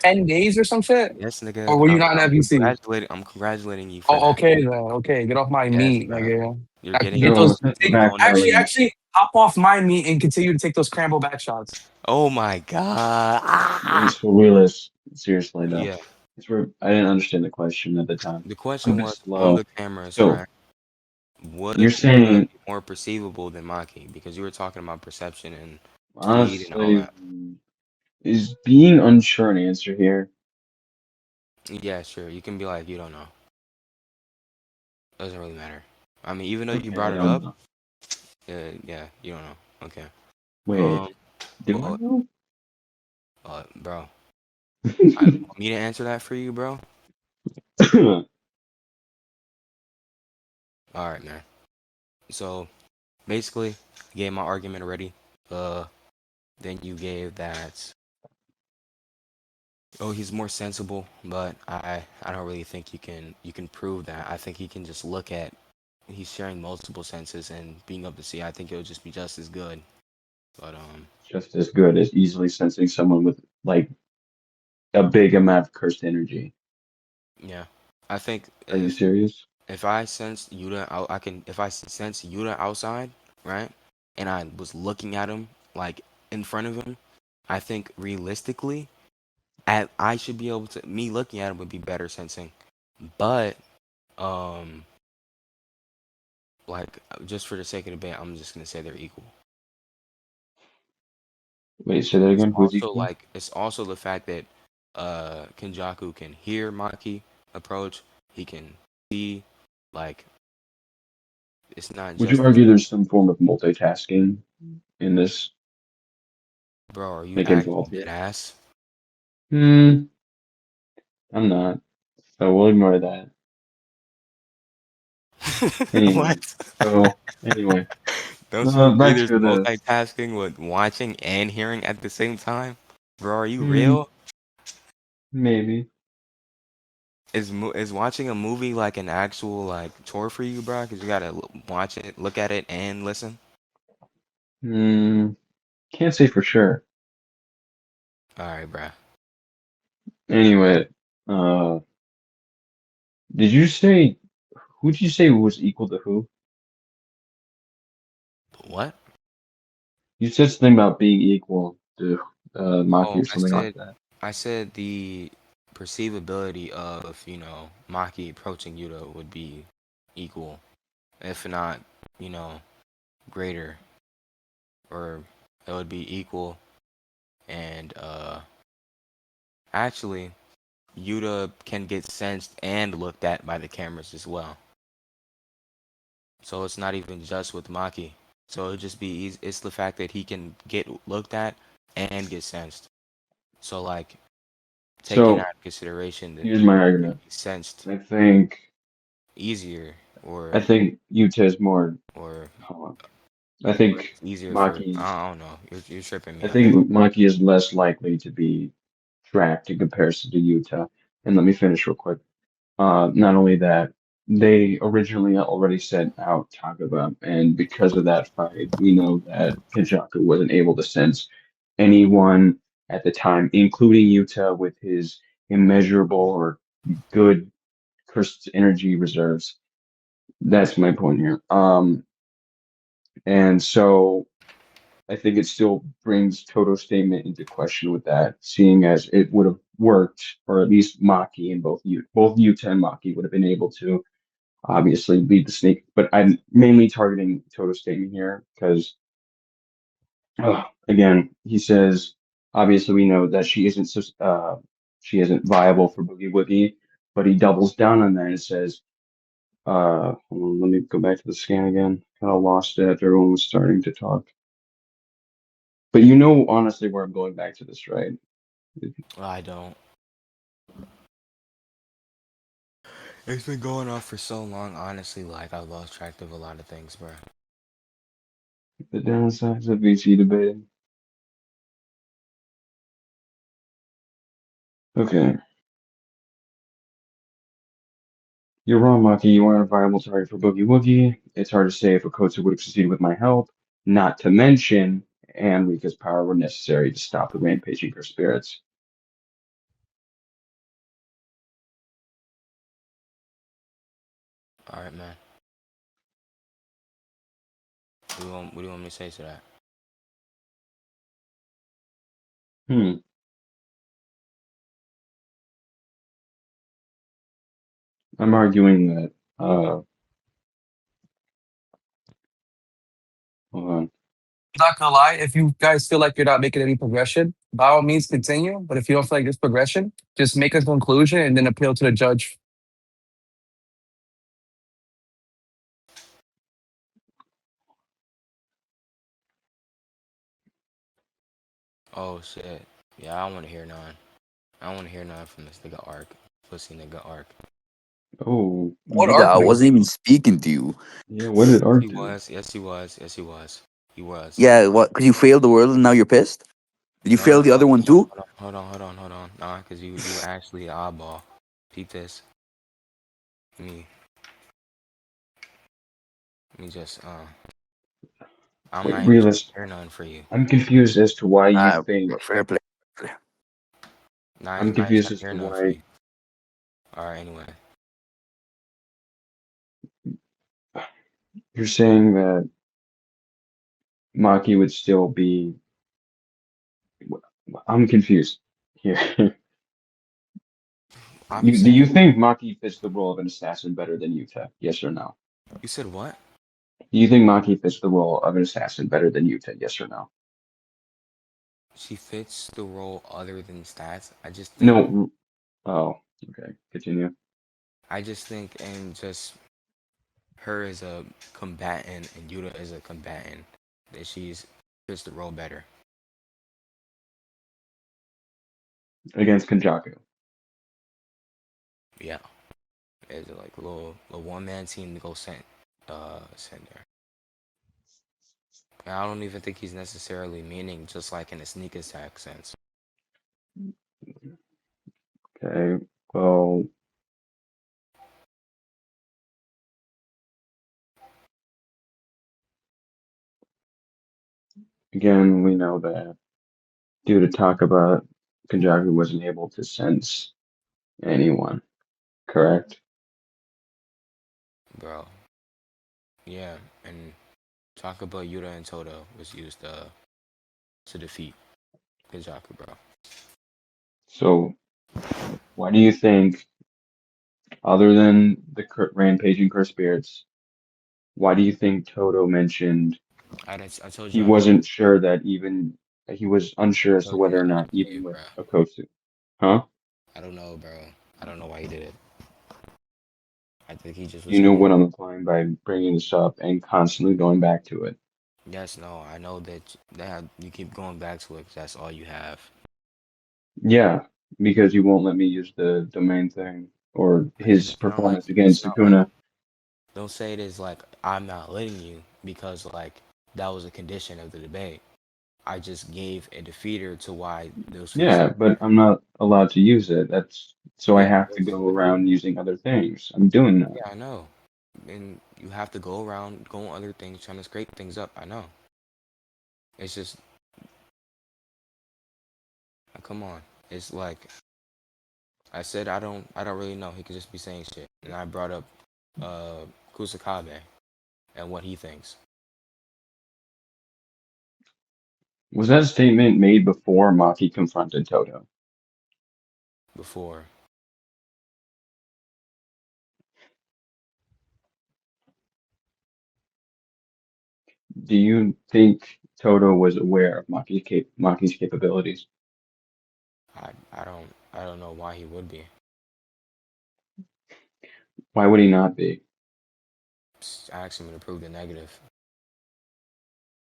10 days or some shit? Yes, nigga. Or were you I'm, not in I'm FBC? congratulating. I'm congratulating you for Oh, that. okay then. Okay, get off my Yes, meat, bro. nigga. You're getting Get it. So those. since we're Take, backpedaling, actually, hop off my meat and continue to take those crambo back shots. Oh my God. wait, Ah! so realist, seriously though, Yeah. I didn't understand the question at the time. The I'm a question bit was on the slow. cameras, So right? Would you're Yuta saying, be more perceivable than Maki? Because you were talking about perception and speed and all honestly, that. is being unsure an answer here? Yeah, sure. You can be like, you don't know. Doesn't really matter. I mean, even though you Okay, I brought it don't up, know. yeah, you don't know. Okay. Wait, Um, do I well, know? bro, I want me to answer that for you, bro. All right, man. So basically, I gave my argument already. Uh, then you gave that. Oh, he's more sensible, but I don't really think you can prove that. I think he can just look at. He's sharing multiple senses and being able to see. I think it'll just be just as good. But Just as good as easily sensing someone with like a big amount of cursed energy. yeah, I think Are you if serious? if I sense Yuta out, I can. If I sense Yuta outside, right, and I was looking at him like in front of him, I think realistically, at I should be able to. Me looking at him would be better sensing, but um, like just for the sake of debate, I'm just gonna say they're equal. Wait, say that It's again. Who's also equal? like it's also the fact that Kenjaku can hear Maki approach. He can see, like it's not Would you just argue there's some form of multitasking in this bro. Are you like actually involved dead here? ass? Hmm, I'm not. So we'll ignore that. Anyway, What? anyway, Don't you agree back there's to this. multitasking with watching and hearing at the same time? Bro, are you Hmm, real? maybe. Is watching a movie like an actual like chore for you, bro? Because you gotta watch it, look at it, and listen. Hmm, can't say for sure. All right, bro. Anyway, uh, did you say who did you say was equal to who? What? You said something about being equal to Maki Oh, or something like that. I said the perceivability of Maki approaching Yuta would be equal, if not greater, or it would be equal and actually, Yuta can get sensed and looked at by the cameras as well. So it's not even just with Maki. So it'll just be easy. It's the fact that he can get looked at and get sensed. So like taking So out of consideration that here's my he argument. sensed I think easier I think Utah is more. or Hold on. I or think it's easier for Maki's. I don't know. You're tripping me I up. think Maki is less likely to be tracked in comparison to Utah. And let me finish real quick. Not only that, they originally already set out Takaba, and because of that fight, we know that Kenjaku wasn't able to sense anyone at the time, including Utah with his immeasurable or good cursed energy reserves. That's my point here. And so I think it still brings Toto's statement into question with that, seeing as it would have worked, or at least Maki and both Yuta and Maki would have been able to obviously beat the snake. But I'm mainly targeting Toto's statement here because, again, he says obviously we know that she isn't viable for Boogie Woogie, but he doubles down on that and says, hold on, let me go back to the scan again. Kind of lost it after everyone was starting to talk. But you know honestly where I'm going back to this, right? I don't. It's been going on for so long, honestly, like I've lost track of a lot of things, bro. The downsides of VC debating. Okay. You're wrong, Maki. You aren't a viable target for Boogie Woogie. It's hard to say if Okotsu would have succeeded with my help, not to mention Enrica's power were necessary to stop the rampaging for spirits. All right, man. What do you want me to say to that? Hmm. I'm arguing that, hold on. Not gonna lie, if you guys feel like you're not making any progression, by all means continue. But if you don't feel like there's progression, just make a conclusion and then appeal to the judge. Oh shit. Yeah, I want to hear none. I want to hear none from this nigga Arc. Pussy nigga Arc. Oh, What Nigga, arc I do? wasn't even speaking to you. yeah, what did He Art do? was. Yes, he was. Yes, he was. He was. Yeah, what? Because you failed the world and now you're pissed? Did you No, fail no, the no. other one too? Hold on. Nah, cause you actually a oddball. Peep this. Me. Let me just I'm Wait, not even trying realist. to hear none for you. I'm confused as to why you Nah, think. fair play. Not I'm even confused trying to as hear to none for why you. All right. Anyway. you're saying that Maki would still be. I'm confused here. I'm Do you saying. think Maki fits the role of an assassin better than Yuta? Yes or no? You said what? Do you think Maki fits the role of an assassin better than Yuta? Yes or no? She fits the role other than stats. I just think. No. Oh, okay. Continue. I just think, and just her as a combatant and Yuta as a combatant, that she's fits the role better. Against Kenjaku. Yeah, as a, like a one man team to go send there. And I don't even think he's necessarily meaning just like in a sneak attack sense. Okay. Well, again, we know that due to talk about Kenjaku wasn't able to sense anyone, correct? Bro. Yeah, and talk about Yuta and Toto was used to defeat Kajaku, bro. So why do you think, other than the rampaging curse spirits, why do you think Toto mentioned I told he you already. wasn't sure that even he was unsure as So to whether yeah, or I'm not, just even saying, with bro. Okosu. Huh? I don't know, bro. I don't know why he did it. I think he just was You know getting. what I'm implying by bringing this up and constantly going back to it. Yes, no. I know that you keep going back to it 'cause that's all you have. Yeah, because you won't let me use the domain thing or Like, his performance against it's not like Sukuna. don't say it as like I'm not letting you because like that was a condition of the debate. I just gave a defeater to why those feats. Yeah, but I'm not allowed to use it. That's so I Yeah, have to go around using other things. I'm doing that. yeah, I know. And you have to go around, go on other things, trying to scrape things up. I know. It's just, come on. It's like I said, I don't really know. He could just be saying shit. And I brought up uh Kusakabe and what he thinks Was that statement made before Maki confronted Toto? before. Do you think Toto was aware of Maki's capabilities? I don't know why he would be. Why would he not be? Asking me to prove the negative.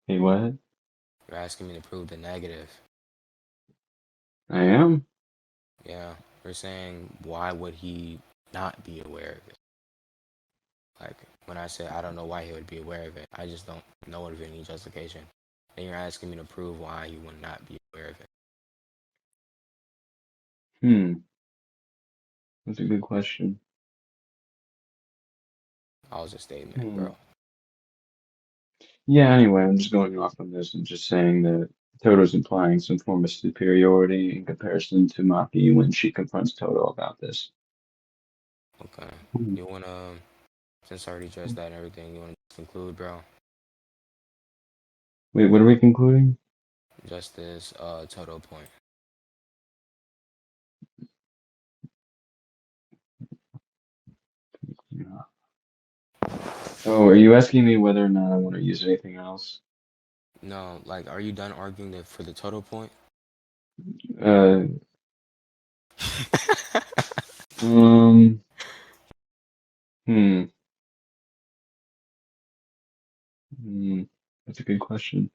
Hey, what? You're asking me to prove the negative. I am? Yeah. You're saying why would he not be aware of it? Like when I say I don't know why he would be aware of it, I just don't know of any justification. And you're asking me to prove why he would not be aware of it. That's a good question. That was a statement, Hmm. bro. Yeah, anyway, I'm just going off on this and just saying that Toto's implying some form of superiority in comparison to Maki when she confronts Toto about this. Okay. Hmm. You wanna since I already addressed that and everything, you wanna conclude, bro? Wait, what are we concluding? Just this Toto point. Yeah. Oh, are you asking me whether or not I want to use anything else? No, like are you done arguing for the Toto point? Uh, um, hmm, hmm, that's a good question.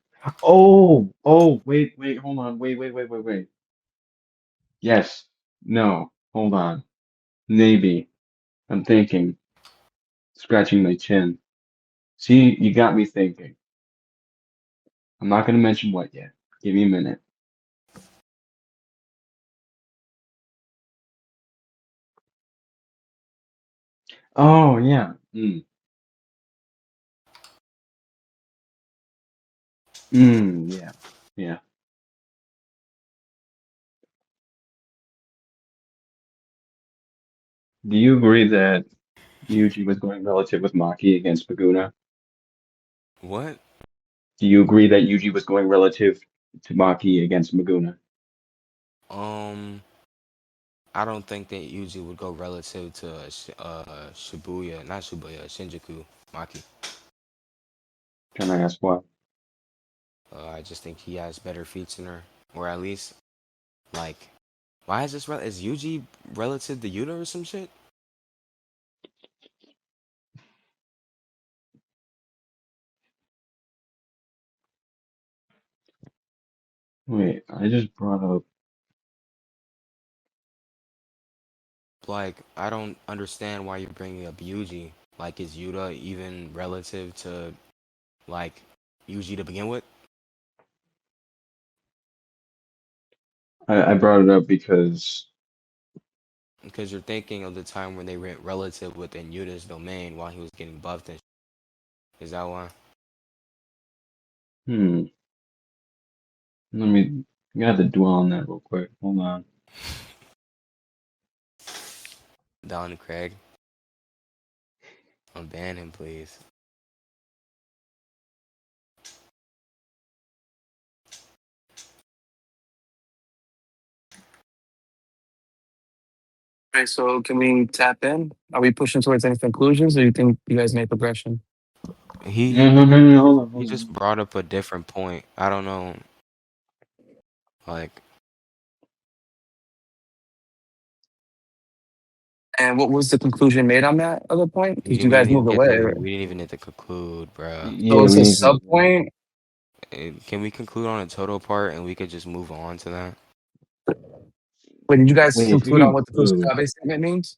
Wait, hold on, wait. Yes, no, hold on. Maybe. I'm thinking, scratching my chin. See, you got me thinking. I'm not going to mention what yet. Give me a minute. Oh, yeah. Yeah. Yeah. Do you agree that Yuji was going relative with Maki against Paguna? What? Do you agree that Yuji was going relative to Maki against Maguna? Um I don't think that Yuji would go relative to Shibuya, not Shibuya, Shinjuku Maki. Can I ask why? I just think he has better feats than her, or at least like, why is this? Is Yuji relative to Yuta or some shit? Wait, I just brought up. Like, I don't understand why you're bringing up Yuji. Like, is Yuta even relative to like Yuji to begin with? I brought it up because Because you're thinking of the time when they went relative within Yuta's domain while he was getting buffed and. Is that why? hmm. Let me. I got to dwell on that real quick. Hold on. Don Craig, unban him, please. Okay, so can we tap in? Are we pushing towards any conclusions, or you think you guys made progression? He No, no, no, no. Hold on, he hold just on. brought up a different point. I don't know. Like, And what was the conclusion made on that other point? we Because you didn't guys even moved get away. to. Right? We didn't even get to conclude, bruh. So Yeah, it's we a need sub to. point. Can we conclude on a total part and we could just move on to that? Wait, did you guys Wait, if we conclude on what the conclude, Kusakabe statement means?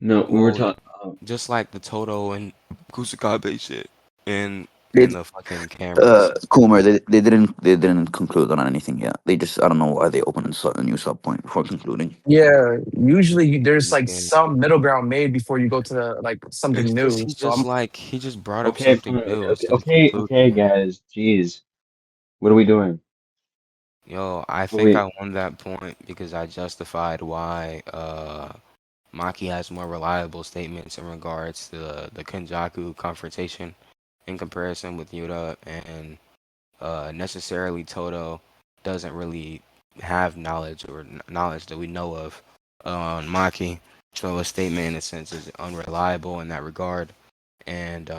no, we were Well, talking. just like the Toto and Kusakabe shit and They, the fucking cameras. Coomer, they didn't conclude on anything yet. They just I don't know why they opened a new sub point before concluding. Yeah, usually there's We like can. some middle ground made before you go to the, like It's something just new. So I'm he just brought up Okay, something fine. new Okay, instead of okay, concluding okay, it. guys. Jeez, what are we doing? Yo, I Oh think wait, I won that point because I justified why Maki has more reliable statements in regards to the Kenjaku confrontation in comparison with Yuta, and necessarily Toto doesn't really have knowledge or knowledge that we know of on Maki. So a statement in a sense is unreliable in that regard, and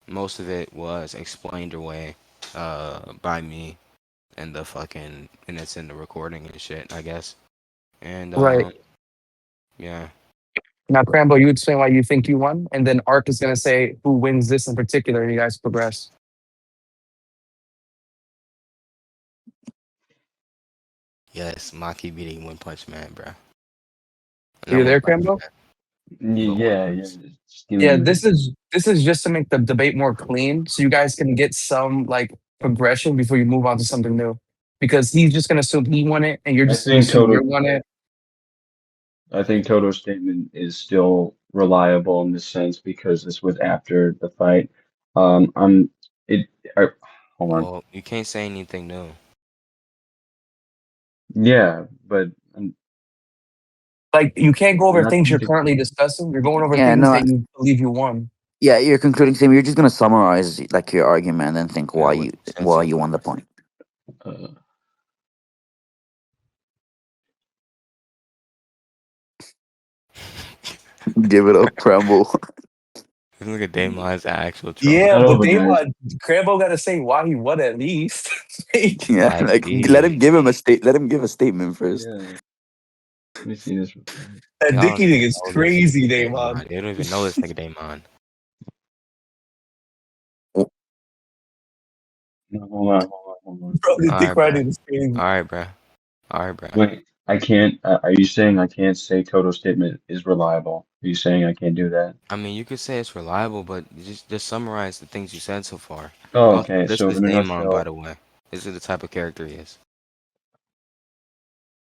most of it was explained away by me and the fucking and it's in the recording and shit, I guess. And right yeah. now, Crambo, you explain why you think you won, and then Ark is gonna say who wins this in particular, and you guys progress. Yes, Maki beating One Punch Man, bruh. Are you Not One there, Punch Crambo? Man, but One yeah, yeah. Piece. Just Yeah, dealing with. this is just to make the debate more clean, so you guys can get some like progression before you move on to something new. Because he's just gonna assume he won it, and you're I just gonna think assume you Toto. won it. I think Toto's statement is still reliable in this sense because this was after the fight. I'm it. I, hold on. Well, you can't say anything new. Yeah, but Like you can't go we're over not things going you're to. currently discussing. You're going over Yeah, things no, that you believe you won. yeah, you're concluding same. You're just gonna summarize like your argument and then think Yeah, why what you you said why so you far. won the point. Uh, Give it up, Crumble. Look at Damon's actual Yeah, not trolling. but over, they guys. want Crambo got to say why he won at least. Like, Yeah, Like, like let him geez. give him a state. Let him give a statement first. Yeah, let me see this. that Y'all don't Dicky thing even is know this nigga crazy, Damon. Damon. They don't even know this nigga Damon. No, hold on. Bro, the Dick Alright, bruh. riding is crazy. Alright, bruh. Alright, bruh. Wait, I can't. Are you saying I can't say Toto's statement is reliable? Are you saying I can't do that? I mean, you could say it's reliable, but just summarize the things you said so far. Oh, Also, okay. this So is in a Damon, by nutshell, the way. This is the type of character he is.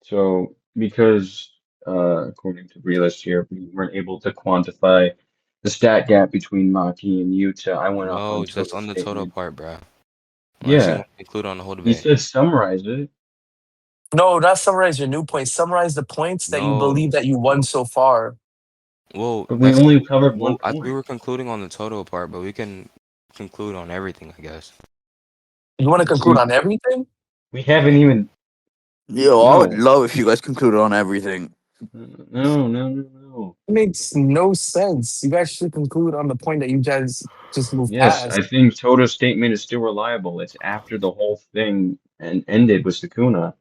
so because according to Realist here, we weren't able to quantify the stat gap between Maki and Yuta, I went off on No, just Toto's on the total statement. part, bruh. Unless you Yeah, want to include on the whole you debate. said summarize it. No, not summarize your new points. Summarize the points that you No, believe that you won so far. well, But we that's only covered one well. I we point. were concluding on the total part, but we can conclude on everything, I guess. You want to But conclude see, on everything? we haven't even. Yo, I would No, love if you guys concluded on everything. no. It makes no sense. You guys should conclude on the point that you guys just moved Yes, past. I think Toto's statement is still reliable. It's after the whole thing and ended with Sukuna.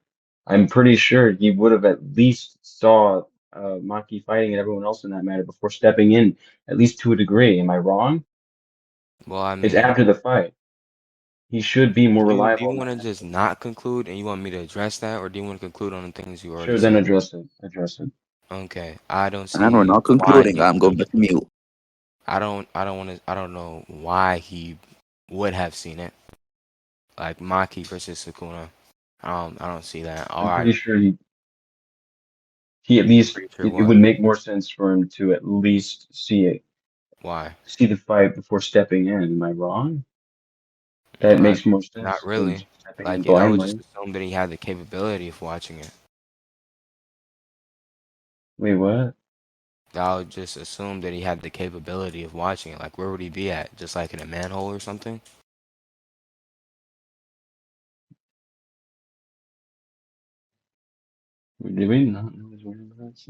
I'm pretty sure he would have at least saw Maki fighting and everyone else in that matter before stepping in, at least to a degree. Am I wrong? Well, I It's mean, after the fight. He should be more do you reliable in want that to just aspect. not conclude, and you want me to address that, or do you want to conclude on the things you already Sure, then said? address it. Address it. Okay, I don't And we're see not why concluding. he I'm going wouldn't. back to mute. I don't want to. I don't know why he would have seen it. Like Maki versus Sukuna. I don't see that. All I'm right, pretty sure he at least pretty sure it what? would make more sense for him to at least Why? see the fight before stepping in. Am I wrong? That I, makes more not sense than really. just stepping in Like I would just blindly. assume that he had the capability of watching it. Wait, what? I would just assume that he had the capability of watching it. Like where would he be at? Just like in a manhole or something? Did we not know his whereabouts?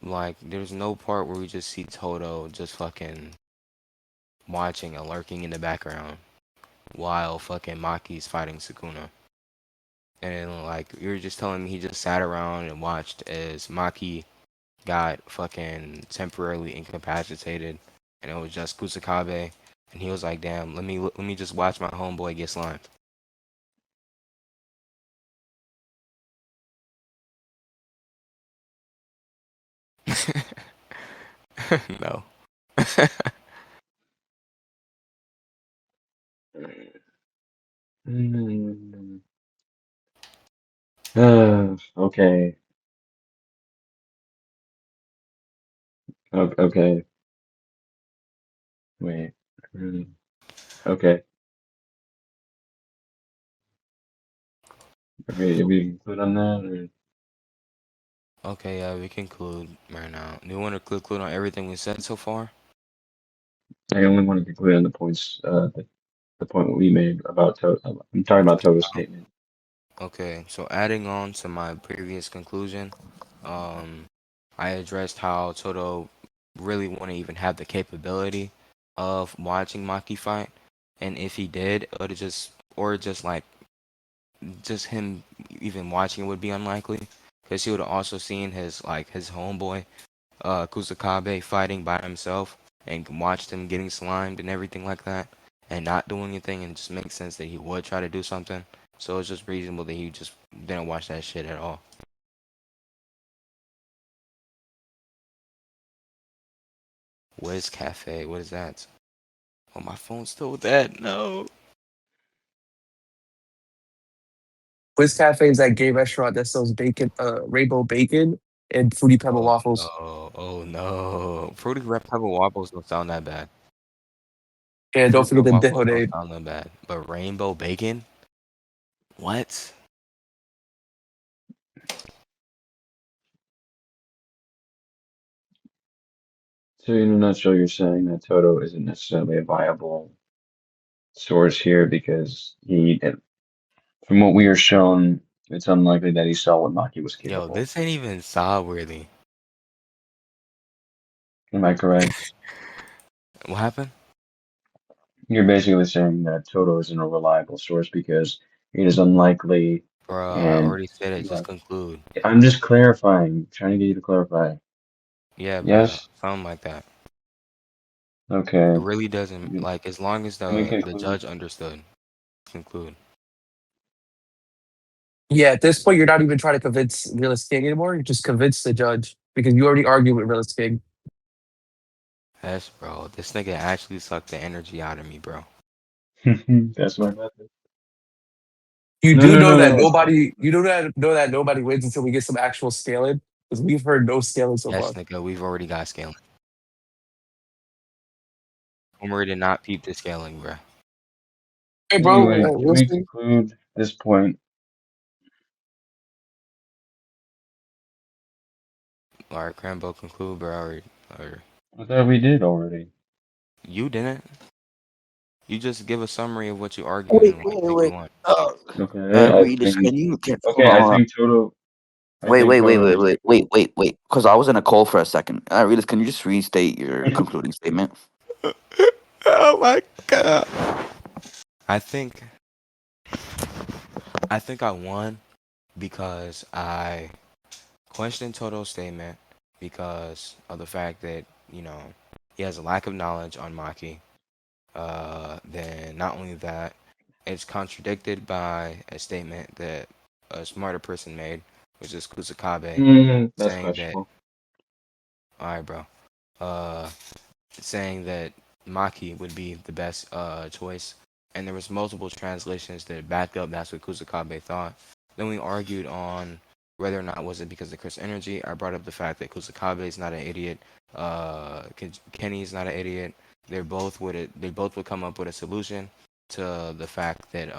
Like there's no part where we just see Toto just fucking watching and lurking in the background while fucking Maki's fighting Sukuna. And like you were just telling me he just sat around and watched as Maki got fucking temporarily incapacitated, and it was just Kusakabe, and he was like, "Damn, let me just watch my homeboy get slimed." No. Mm. Okay. Okay. Wait. Okay. Okay. We conclude on that, or Okay, yeah, we conclude right now. Do you want to conclude on everything we said so far? I only want to conclude on the points. The point we made about Toto. I'm talking about Toto's statement. Okay, so adding on to my previous conclusion, um, I addressed how Toto really wouldn't even have the capability of watching Maki fight, and if he did, it would just or just like just him even watching it would be unlikely, because he would have also seen his homeboy Kusakabe fighting by himself and watched him getting slimed and everything like that, and not doing anything, and it just makes sense that he would try to do something. So it's just reasonable that he just didn't watch that shit at all. Wiz Cafe, what is that? Oh, my phone's still dead. No. Quiz Cafe is that gay restaurant that sells bacon, rainbow bacon and fruity pebble Oh waffles. no. Oh no. Fruity Red Pepper Waffles don't sound that bad. And don't Fruity forget Pebble the Waffles don't dejode. sound that bad. But Rainbow Bacon? What? So in a nutshell, you're saying that Toto isn't necessarily a viable source here because from what we are shown, it's unlikely that he saw what Maki was Yo, capable of. this ain't even saw worthy. Am I correct? What happened? You're basically saying that Toto isn't a reliable source because it is unlikely, Bruh, I and already said it. Just yeah, conclude. I'm just clarifying, trying to get you to clarify. Yeah, bruh. Yes? Something like that. It Okay. really doesn't, Can like, as long as we the conclude? judge understood. Conclude. Yeah, at this point, you're not even trying to convince Realist King anymore. You just convince the judge because you already argued with Realist King. Yes, bro. This nigga actually sucked the energy out of me, bro. That's my method. You No, do no, know no, that no. nobody, you do not know that nobody wins until we get some actual scaling because we've heard no scaling so Yes, far. nigga, we've already got scaling. Homer did not peep the scaling, bro. Hey, bro, Anyway, can Realist we King. conclude this point? Alright, Crambo, conclude, bro. Or I thought we did already. you didn't. You just give a summary of what you argued Wait, and what you wait, think you wait. want. Okay, I Regis, think. hold Okay, on, I hold on. think Toto. I Wait, think wait, wait, Toto wait, is. wait. Because I was in a call for a second. Regis, can you just restate your concluding statement? Oh my god. I think I won because I questioned Toto's statement because of the fact that, he has a lack of knowledge on Maki. Then not only that, it's contradicted by a statement that a smarter person made, which is Kusakabe, That's saying that, questionable. alright, bro, uh, saying that Maki would be the best choice, and there was multiple translations that backed up that's what Kusakabe thought. Then we argued on whether or not was it because of Chris Energy. I brought up the fact that Kusakabe is not an idiot. Kenny's not an idiot. They both would come up with a solution to the fact that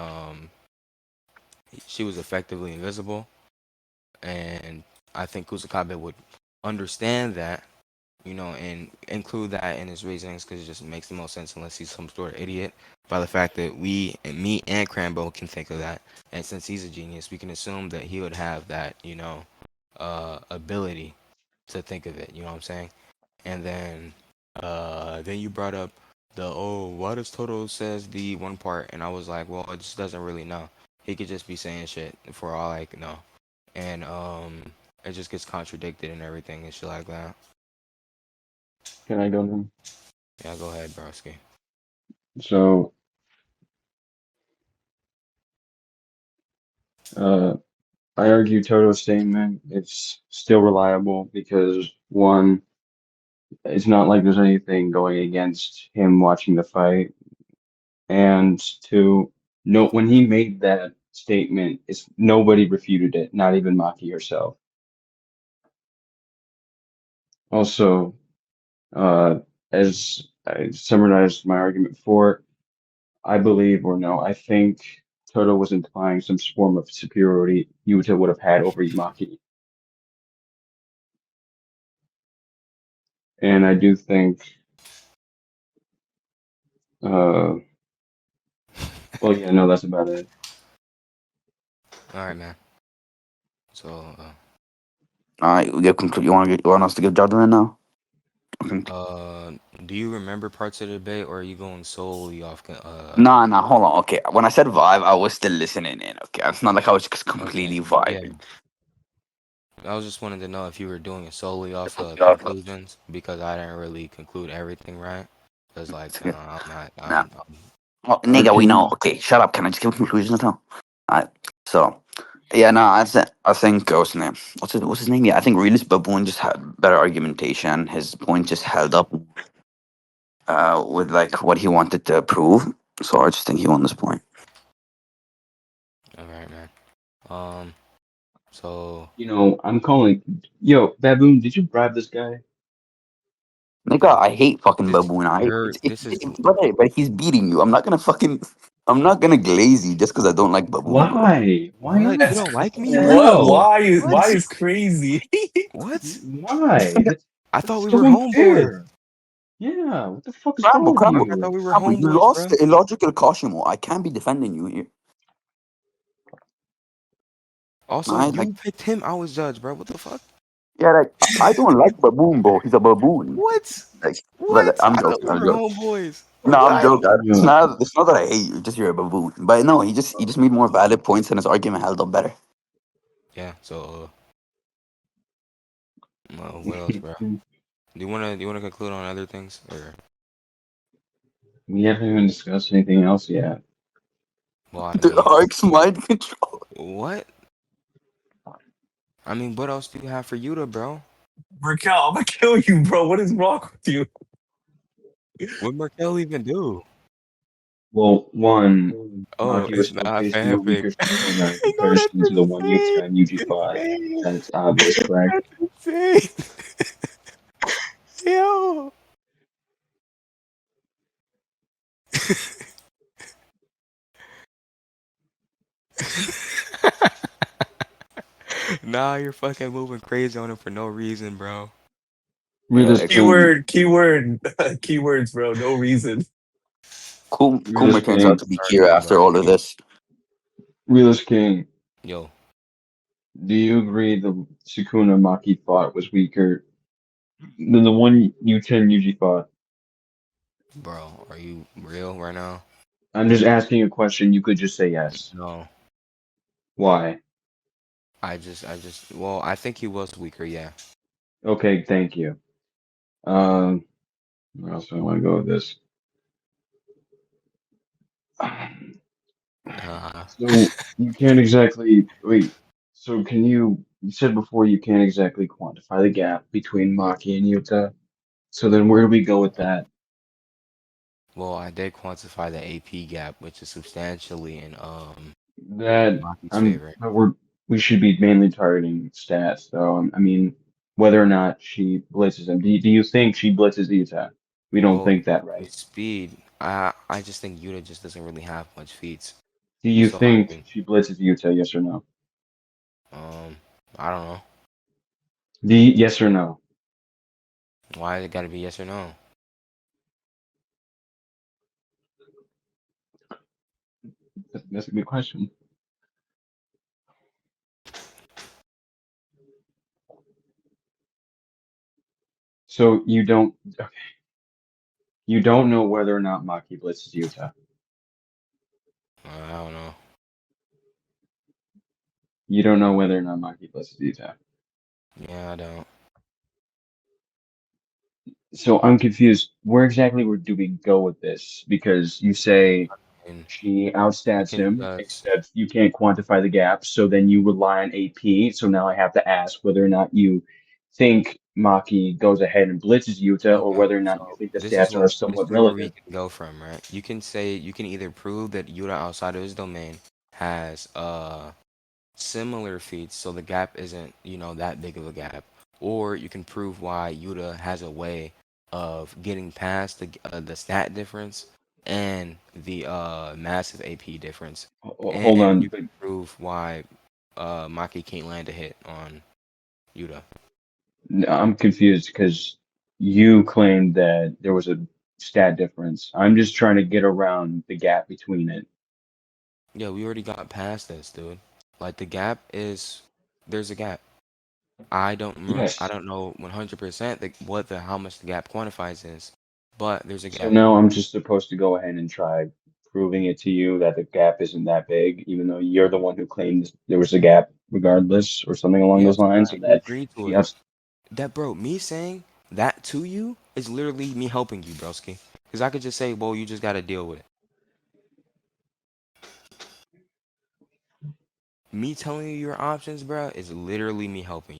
she was effectively invisible, and I think Kusakabe would understand that, and include that in his reasonings because it just makes the most sense unless he's some sort of idiot. By the fact that me and Crambo can think of that, and since he's a genius, we can assume that he would have that, ability to think of it. You know what I'm saying? And then you brought up the, oh, why does Toto says the one part, and I was like, well, it just doesn't really know. He could just be saying shit for all I know, and it just gets contradicted and everything and shit like that. Can I go now? Yeah, go ahead, broski. So, I argue Toto's statement is still reliable because one, it's not like there's anything going against him watching the fight, and two, no, when he made that statement, it's nobody refuted it, not even Maki herself. Also, uh, as I summarized my argument before, I believe or no, I think Toto was implying some form of superiority Yuta would have had over Maki. And I do think, uh, well, yeah, no, that's about it. All right, man. So, All right, we get conclude. You want us to give judgment now? Okay. do you remember parts of the debate, or are you going solely off? Nah, hold on. Okay, when I said vibe, I was still listening in. Okay, it's not like I was just Okay, completely yeah. vibing. I was just wanting to know if you were doing it solely off Yeah. conclusions because I didn't really conclude everything right. Cause like I'm not. Nah. I'm Oh, Or nigga, we can know. you, Okay, shut up. Can I just give conclusions now? Alright. So, yeah, no, I think what's his name? What's his name? Yeah, I think Realist Baboon just had better argumentation. His point just held up with like what he wanted to prove. So I just think he won this point. all right, man. Um. So I'm calling, yo, Baboon, did you bribe this guy? Nigga, yo, I hate fucking this Baboon. I hate you're this is but he's beating you. I'm not gonna glaze you just because I don't like Baboon, bro. Why? Why what you not? don't like What me, the bro? What? hell? Why? Why What? is crazy? What? Why? I thought That's we so were homeboys. unfair. Yeah, what the fuck is wrong Crambo, with Crambo, I thought you? we were Crambo, you homeboys, lost bro. the illogical Kashimo. I can't be defending you here. Also, Alright, like you picked him. I was judge, bro. What the fuck? yeah, like I don't like Baboon, bro. He's a baboon. What? Like, What? I'm I thought joking. we I'm were joking. homeboys. No, I'm What? joking. It's Yo, not. It's not that I hate you. Just you're a baboon. But no, he just made more valid points and his argument held up better. Yeah. So, what else, bro? Do you wanna conclude on other things or? we haven't even discussed anything else yet. Well, I The mean, Ark's mind control. what? I mean, what else do you have for Yuta, bro? Raquel, I'm gonna kill you, bro. What is wrong with you? What Markel even do? Well, one, Oh, Maki was it's still not facing a fanfic. weaker Sukuna in I know that's comparison to the one insane. Yuta and Yuji That's fought. insane. That's obvious, correct? That's insane. Yo. Nah, you're fucking moving crazy on him for no reason, bro. Yeah, Realist King, Keyword, keywords, bro. No reason. Kuma Realist turns out King, to be Sorry, Kira bro. after all of this. Realist King. Yo, Do you agree the Sukuna Maki fought was weaker than the one Yuta and Yuji fought? bro, are you real right now? I'm just asking a question. You could just say yes. No. Why? Well, I think he was weaker, yeah. Okay, thank you. Where else do I want to go with this? Uh, So you can't exactly wait. So you said before you can't exactly quantify the gap between Maki and Yuta. So then where do we go with that? well, I did quantify the AP gap, which is substantially in That Maki's I'm favor. but we should be mainly targeting stats though. I mean, whether or not she blitzes him. Do you think she blitzes Yuta? We don't Well, think that, with right? speed, I just think Yuta just doesn't really have much feats. Do you So I think mean, she blitzes Yuta, yes or no? um, I don't know. Yes or no? Why it gotta be yes or no? That's a good question. So you don't know whether or not Maki blitzes Yuta. I don't know. You don't know whether or not Maki blesses Yuta. Yeah, I don't. So I'm confused. Where exactly do we go with this? Because you say And she you outstats can him, just except you can't quantify the gap. So then you rely on AP. So now I have to ask whether or not you think Maki goes ahead and blitzes Yuta, or okay. whether or not you So think the stats are this somewhat is where we relative. can go from, right? You can say you can either prove that Yuta outside of his domain has similar feats, so the gap isn't, that big of a gap. Or you can prove why Yuta has a way of getting past the stat difference and the massive AP difference. Hold And on, you but can prove why Maki can't land a hit on Yuta. I'm confused because you claimed that there was a stat difference. I'm just trying to get around the gap between it. Yeah, we already got past this, dude. Like the gap is there's a gap. I Yes. don't know 100% how much the gap quantifies is, but there's a So gap. now I'm just supposed to go ahead and try proving it to you that the gap isn't that big, even though you're the one who claimed there was a gap regardless, or something along those Yes, bro, lines, and you that agreed to she it. has. That, bro, me saying that to you is literally me helping you, broski. Because I could just say, well, you just got to deal with it. Me telling you your options, bro, is literally me helping you.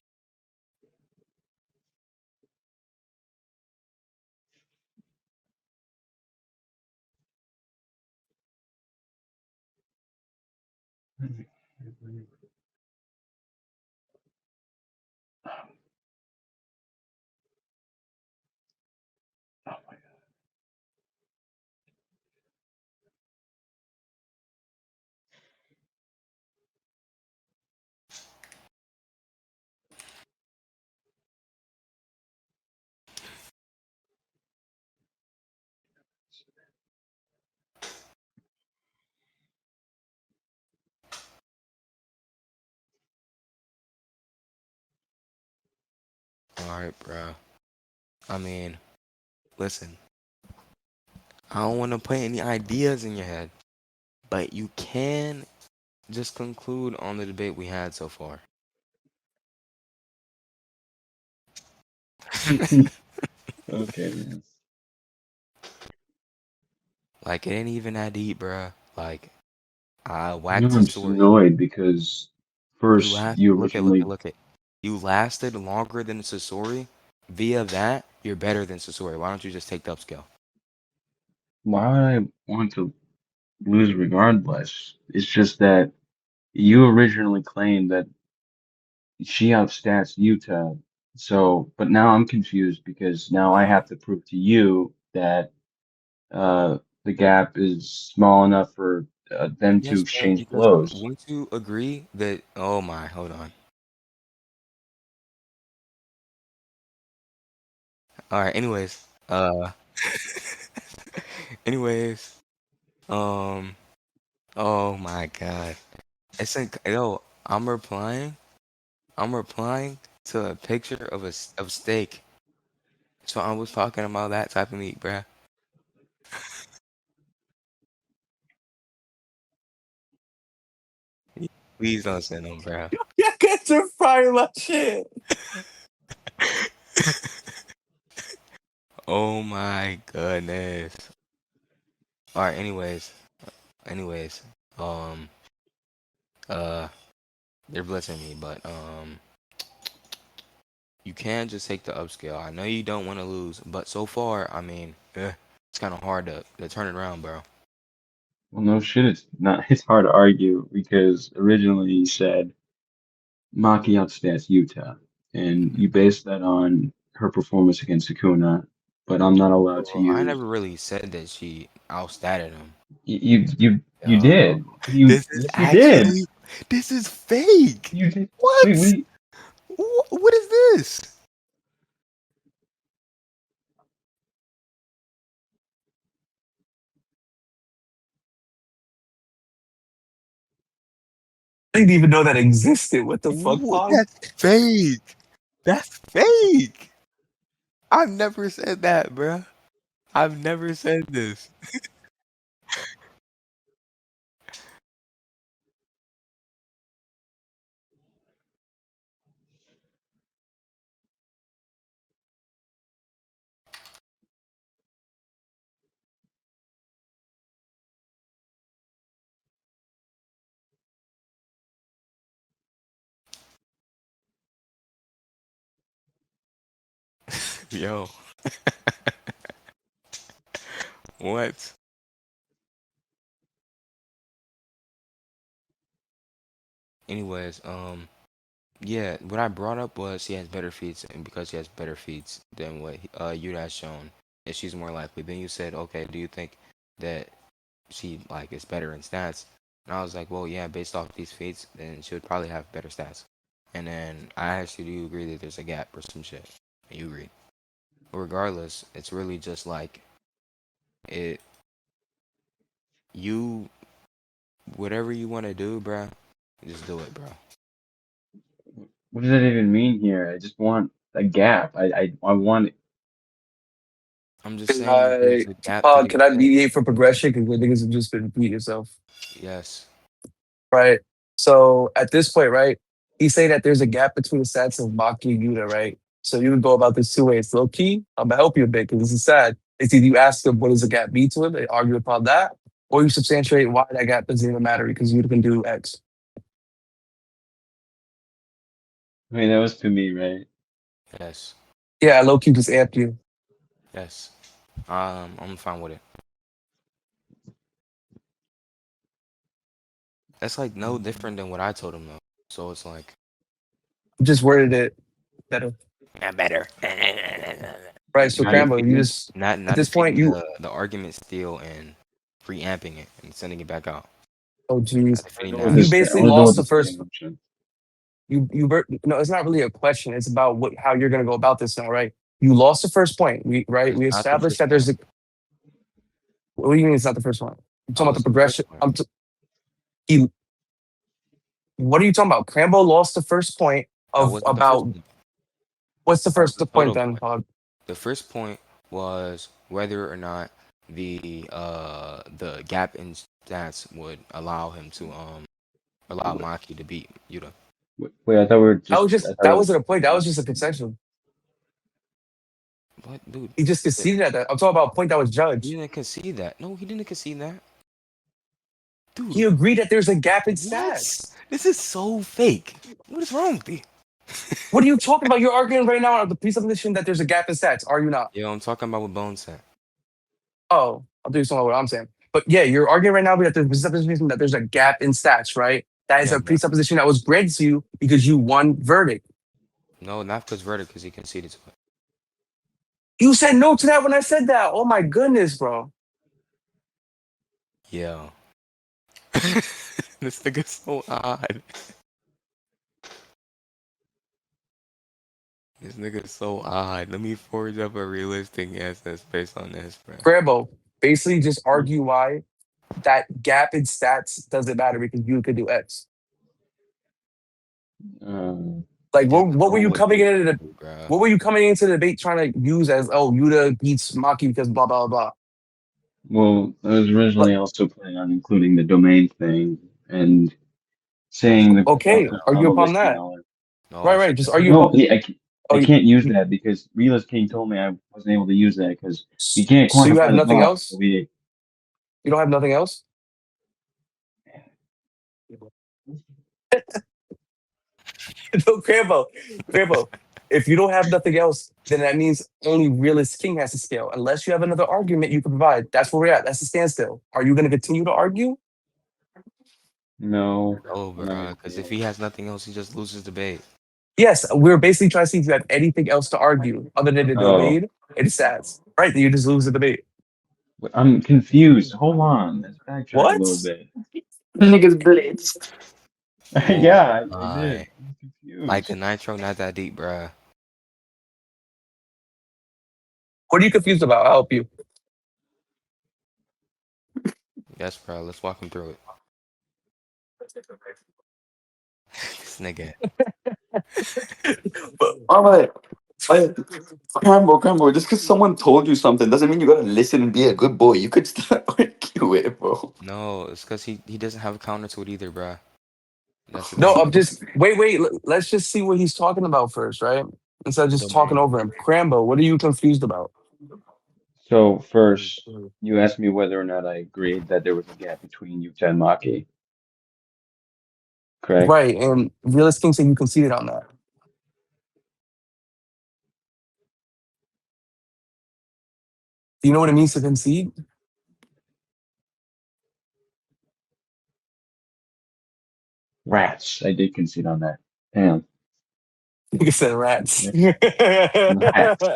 All right, bro. I mean, listen, I don't want to put any ideas in your head, but you can just conclude on the debate we had so far. Okay, man. Like, it ain't even that deep, bro. Like, I I know whacked I'm his just story. annoyed because You first last you look originally. at look at. You lasted longer than Sasori. Via that, you're better than Sasori. Why don't you just take the upscale? Why would I want to lose regardless? It's just that you originally claimed that she outstats Utah. So, but now I'm confused because now I have to prove to you that the gap is small enough for them to Yes, bro. exchange Because blows. once you agree that, oh my, hold on. All right. Anyways, um, oh my God. Yo, I'm replying. I'm replying to a picture of of steak. So I was talking about that type of meat, bruh. Please don't send them, bro. Yeah, get your fire that shit. Oh my goodness. All right. Anyways. Um. Uh. They're blitzing me, but you can just take the upscale. I know you don't want to lose, but so far, I mean, it's kind of hard to turn it around, bro. Well, no shit, it's not. It's hard to argue because originally you said Maki outstats Utah, and you based that on her performance against Sukuna. But I'm not allowed to Well, I use. never really said that she outstatted him. You Oh, did. You this is yes you did. actually, this is fake. You did. Wait, What? wait. What is this? I didn't even know that existed. What the fuck, Pog? That's fake. That's fake. I've never said that, bruh. I've never said this. Yo, what? Anyways, yeah, what I brought up was he has better feats, and because he has better feats than what Yuta has shown, and she's more likely. Then you said, okay, do you think that she like is better in stats? And I was like, well, yeah, based off these feats, then she would probably have better stats. And then I asked you, do you agree that there's a gap or some shit? And you agreed. But regardless, it's really just like it. You whatever you want to do, bruh, just do it, bro. What does that even mean here? I just want a gap. I want. I'm just Can saying that there's I, a gap to be can I met. mediate for progression? Because the niggas have just been repeat yourself, Yes. right? So at this point, right, he's saying that there's a gap between the stats of Maki and Yuta, right? So you would go about this two ways. Low key, I'm gonna help you a bit because this is sad. It's either you ask him what does the gap be to him, and argue upon that, or you substantiate why that gap doesn't even matter because Yuta can do X. I mean, that was to me, right? Yes. Yeah, low key just amped you. Yes. I'm fine with it. That's like no different than what I told him though. So it's like Just worded it better. yeah, better. Right. So Not Crambo, you defeating. just Not at this point defeating you the argument steal and preamping it and sending it back out. oh geez. Not defeating Go with that. You this. I basically want to go with lost the the second first option. no, it's not really a question. It's about what how you're gonna go about this now, right? You lost the first point. It's We not the established first that there's point. a what do you mean it's not the first one? I'm talking Oh, about the it's the first progression. point. He what are you talking about? Crambo lost the first point That of wasn't the first about point. what's the That was first the point total then, point. Pog? The first point was whether or not the gap in stats would allow him to allow Maki to beat Yuta. Wait, I thought we were just. I thought That we wasn't a point, that was just a concession. What, dude? He just Th- conceded at that. I'm talking about a point that was He judged. didn't concede that. No, he didn't concede that, He dude. agreed that there's a gap in What? stats. This is so fake. What is wrong with you? What are you talking about? You're arguing right now on the presupposition that there's a gap in stats. Are you not? Yo, I'm talking about what Bones said. Oh, I'll do something what I'm saying. But yeah, you're arguing right now that there's a presupposition that there's a gap in stats, right? That is Yeah, a but presupposition that was granted to you because you won verdict. no, not because verdict, because he conceded to it. You said no to that when I said that. Oh my goodness, bro. Yeah. This nigga's so odd. This nigga's so odd. Let me forge up a realistic answer based on this, bro. Grambo, basically just argue why that gap in stats doesn't matter because you could do X. Like That's what were you always coming been into the true, bro. what were you coming into the debate trying to use as oh Yuta beats Maki because blah blah blah. Well, I was Like, originally also planning on including the domain thing and saying the okay, alternate argue upon probabilistic that. knowledge. No, Right, I right. said Just that. argue No, upon oh I can't use you, that because Realist King told me I wasn't able to use that because you can't so you have quantify the nothing block. else? So we, You don't have nothing else? No, Crambo. Crambo. If you don't have nothing else, then that means only realist king has to scale. Unless you have another argument you can provide. That's where we're at. That's a standstill. Are you going to continue to argue? no, No, I'm not bro. gonna Because do if it. he has nothing else, he just loses debate. Yes, we're basically trying to see if you have anything else to argue other than the Oh, domain and stats. Right, then you just lose the debate. I'm confused. Hold on, let's backtrack a What? little bit. Niggas blitzed. Oh Yeah, I my. did. I'm Like the confused. nitro, not that deep, bro. What are you confused about? I'll help you. Yes, bro. Let's walk him through it. This nigga. But All right. Crambo, just because someone told you something doesn't mean you gotta listen and be a good boy. You could still argue it, bro. No, it's because he doesn't have a counter to it either, bro. That's the no, thing. I'm just wait. Let's just see what he's talking about first, right? Instead of The just talking domain. over him. Crambo, what are you confused about? So first, you asked me whether or not I agreed that there was a gap between Yuta and Maki, correct? Right, and realist king said you conceded on that. Do you know what it means to concede? Rats. I did concede on that. Damn. Nigga said rats. Rats.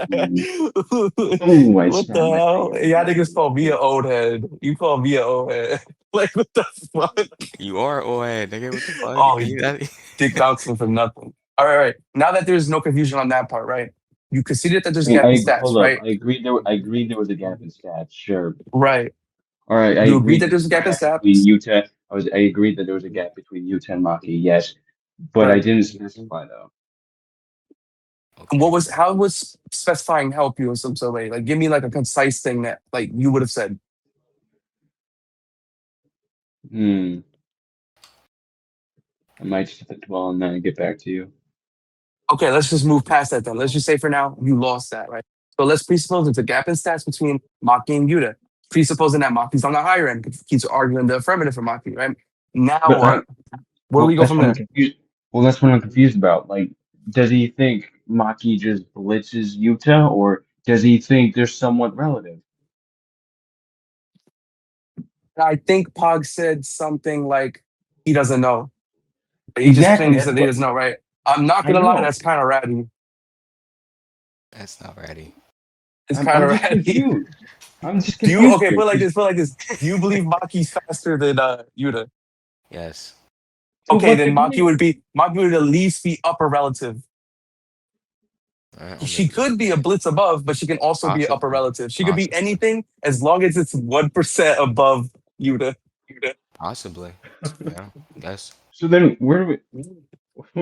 Ooh, I What the snapped my hell? fingers. Y'all niggas call me an old head. You call me an old head. Like, what the fuck? You are old head, nigga. What the fuck? Oh, You that- dick bouncing for nothing. All right, all right. Now that there's no confusion on that part, right? You conceded that there's I a mean, gap in stats, hold up. right? I agreed there was a gap in stats. Sure. Right. All right. I You agreed agreed that that there's there a was a gap in gap between stats? Utah. I agreed that there was a gap between Utah and Maki. Yes, but I Right. didn't specify though. And Okay. how was specifying help you in some sort of way? Like, give me like a concise thing that like you would have said. Hmm. I might just have to dwell on that and get back to you. Okay, let's just move past that then. Let's just say for now you lost that, right? So let's presuppose there's a gap in stats between Maki and Yuta. Presupposing that Maki's on the higher end, because he keeps arguing the affirmative for Maki, right? Now But what? Where do well, we go that's from what I'm there? confused. Well, that's what I'm confused about. Like, does he think Maki just blitzes Utah, or does he think they're somewhat relative? I think Pog said something like he doesn't know. He just Exactly. plainly That's said he what doesn't know, right? I'm not I gonna lie, know. that's kind of ratty. That's not ready. It's kind I'm of just ratty. confused. I'm just Do you confused okay? here. Put it like this. Put it like this. Do you believe Maki's faster than Yuta? Yes. To Okay, what then degree? Maki would at least be upper relative. On She the could be a blitz above, but she can also be upper possibly, relative. She could be possibly, anything as long as it's 1% above Yuta. possibly. Yeah. Guess. So then, where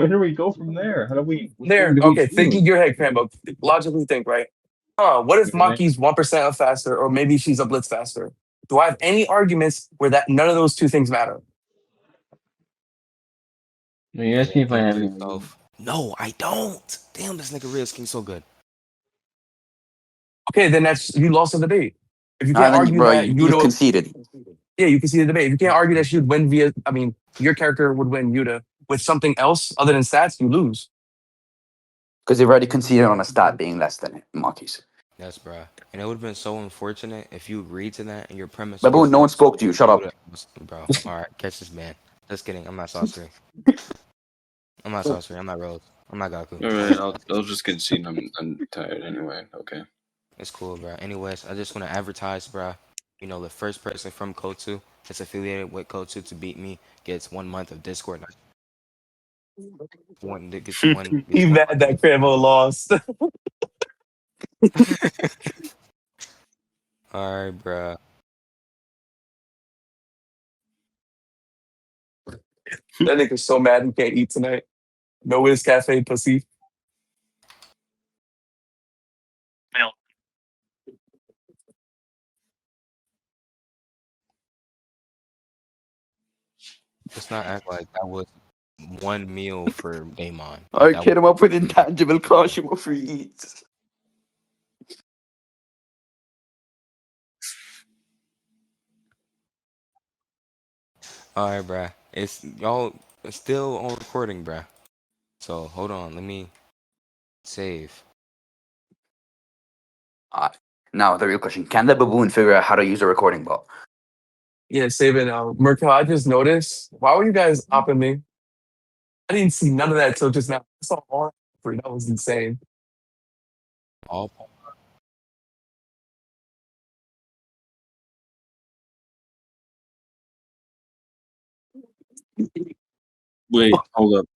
do we go from there? How do we? Which one There, do we okay, think in choose? your head, Crambo. Logically think, right? What if Okay. Maki's 1% faster, or maybe she's a blitz faster? Do I have any arguments where that none of those two things matter? Are you Put asking it if I in have for any argument? yourself. No, I don't. Damn, this nigga Real King so good. Okay, then that's you lost the debate. If you I can't think, argue bro, that you've Yuta, conceded yeah, you can see the debate. If you can't argue that she would win via, I mean, your character would win Yuta with something else other than stats, you lose. because you've already conceded on a stat being less than Maki's. Yes, bruh. And it would have been so unfortunate if you agreed to that and your premise was Baboon, no that one spoke to you. Shut you up. would have, bro. All right, catch this man. Just kidding. I'm not sorcery. I'm not sorcery. I'm not Rose. I'm not Gaku. All right, I'll just concede. I'm tired anyway. Okay. It's cool, bro. Anyways, I just want to advertise, bro. You know, the first person from Kotu that's affiliated with Kotu to beat me gets 1 month of Discord. One gets one He gets one mad that Crambo lost. month. All right, bro. That nigga's so mad he can't eat tonight. No Wiz Cafe pussy. Let's not act like that was one meal for Daemon. Like I that was. kid him up with intangible Kashimo for eats. All right, bro. It's y'all. It's still on recording, bro. So hold on. Let me save. Now, the real question, can the baboon figure out how to use a recording bot? Yeah, save it now. Merkel, I just noticed. Why were you guys opping me? I didn't see none of that till just now. I saw all that was insane. All Wait, hold up.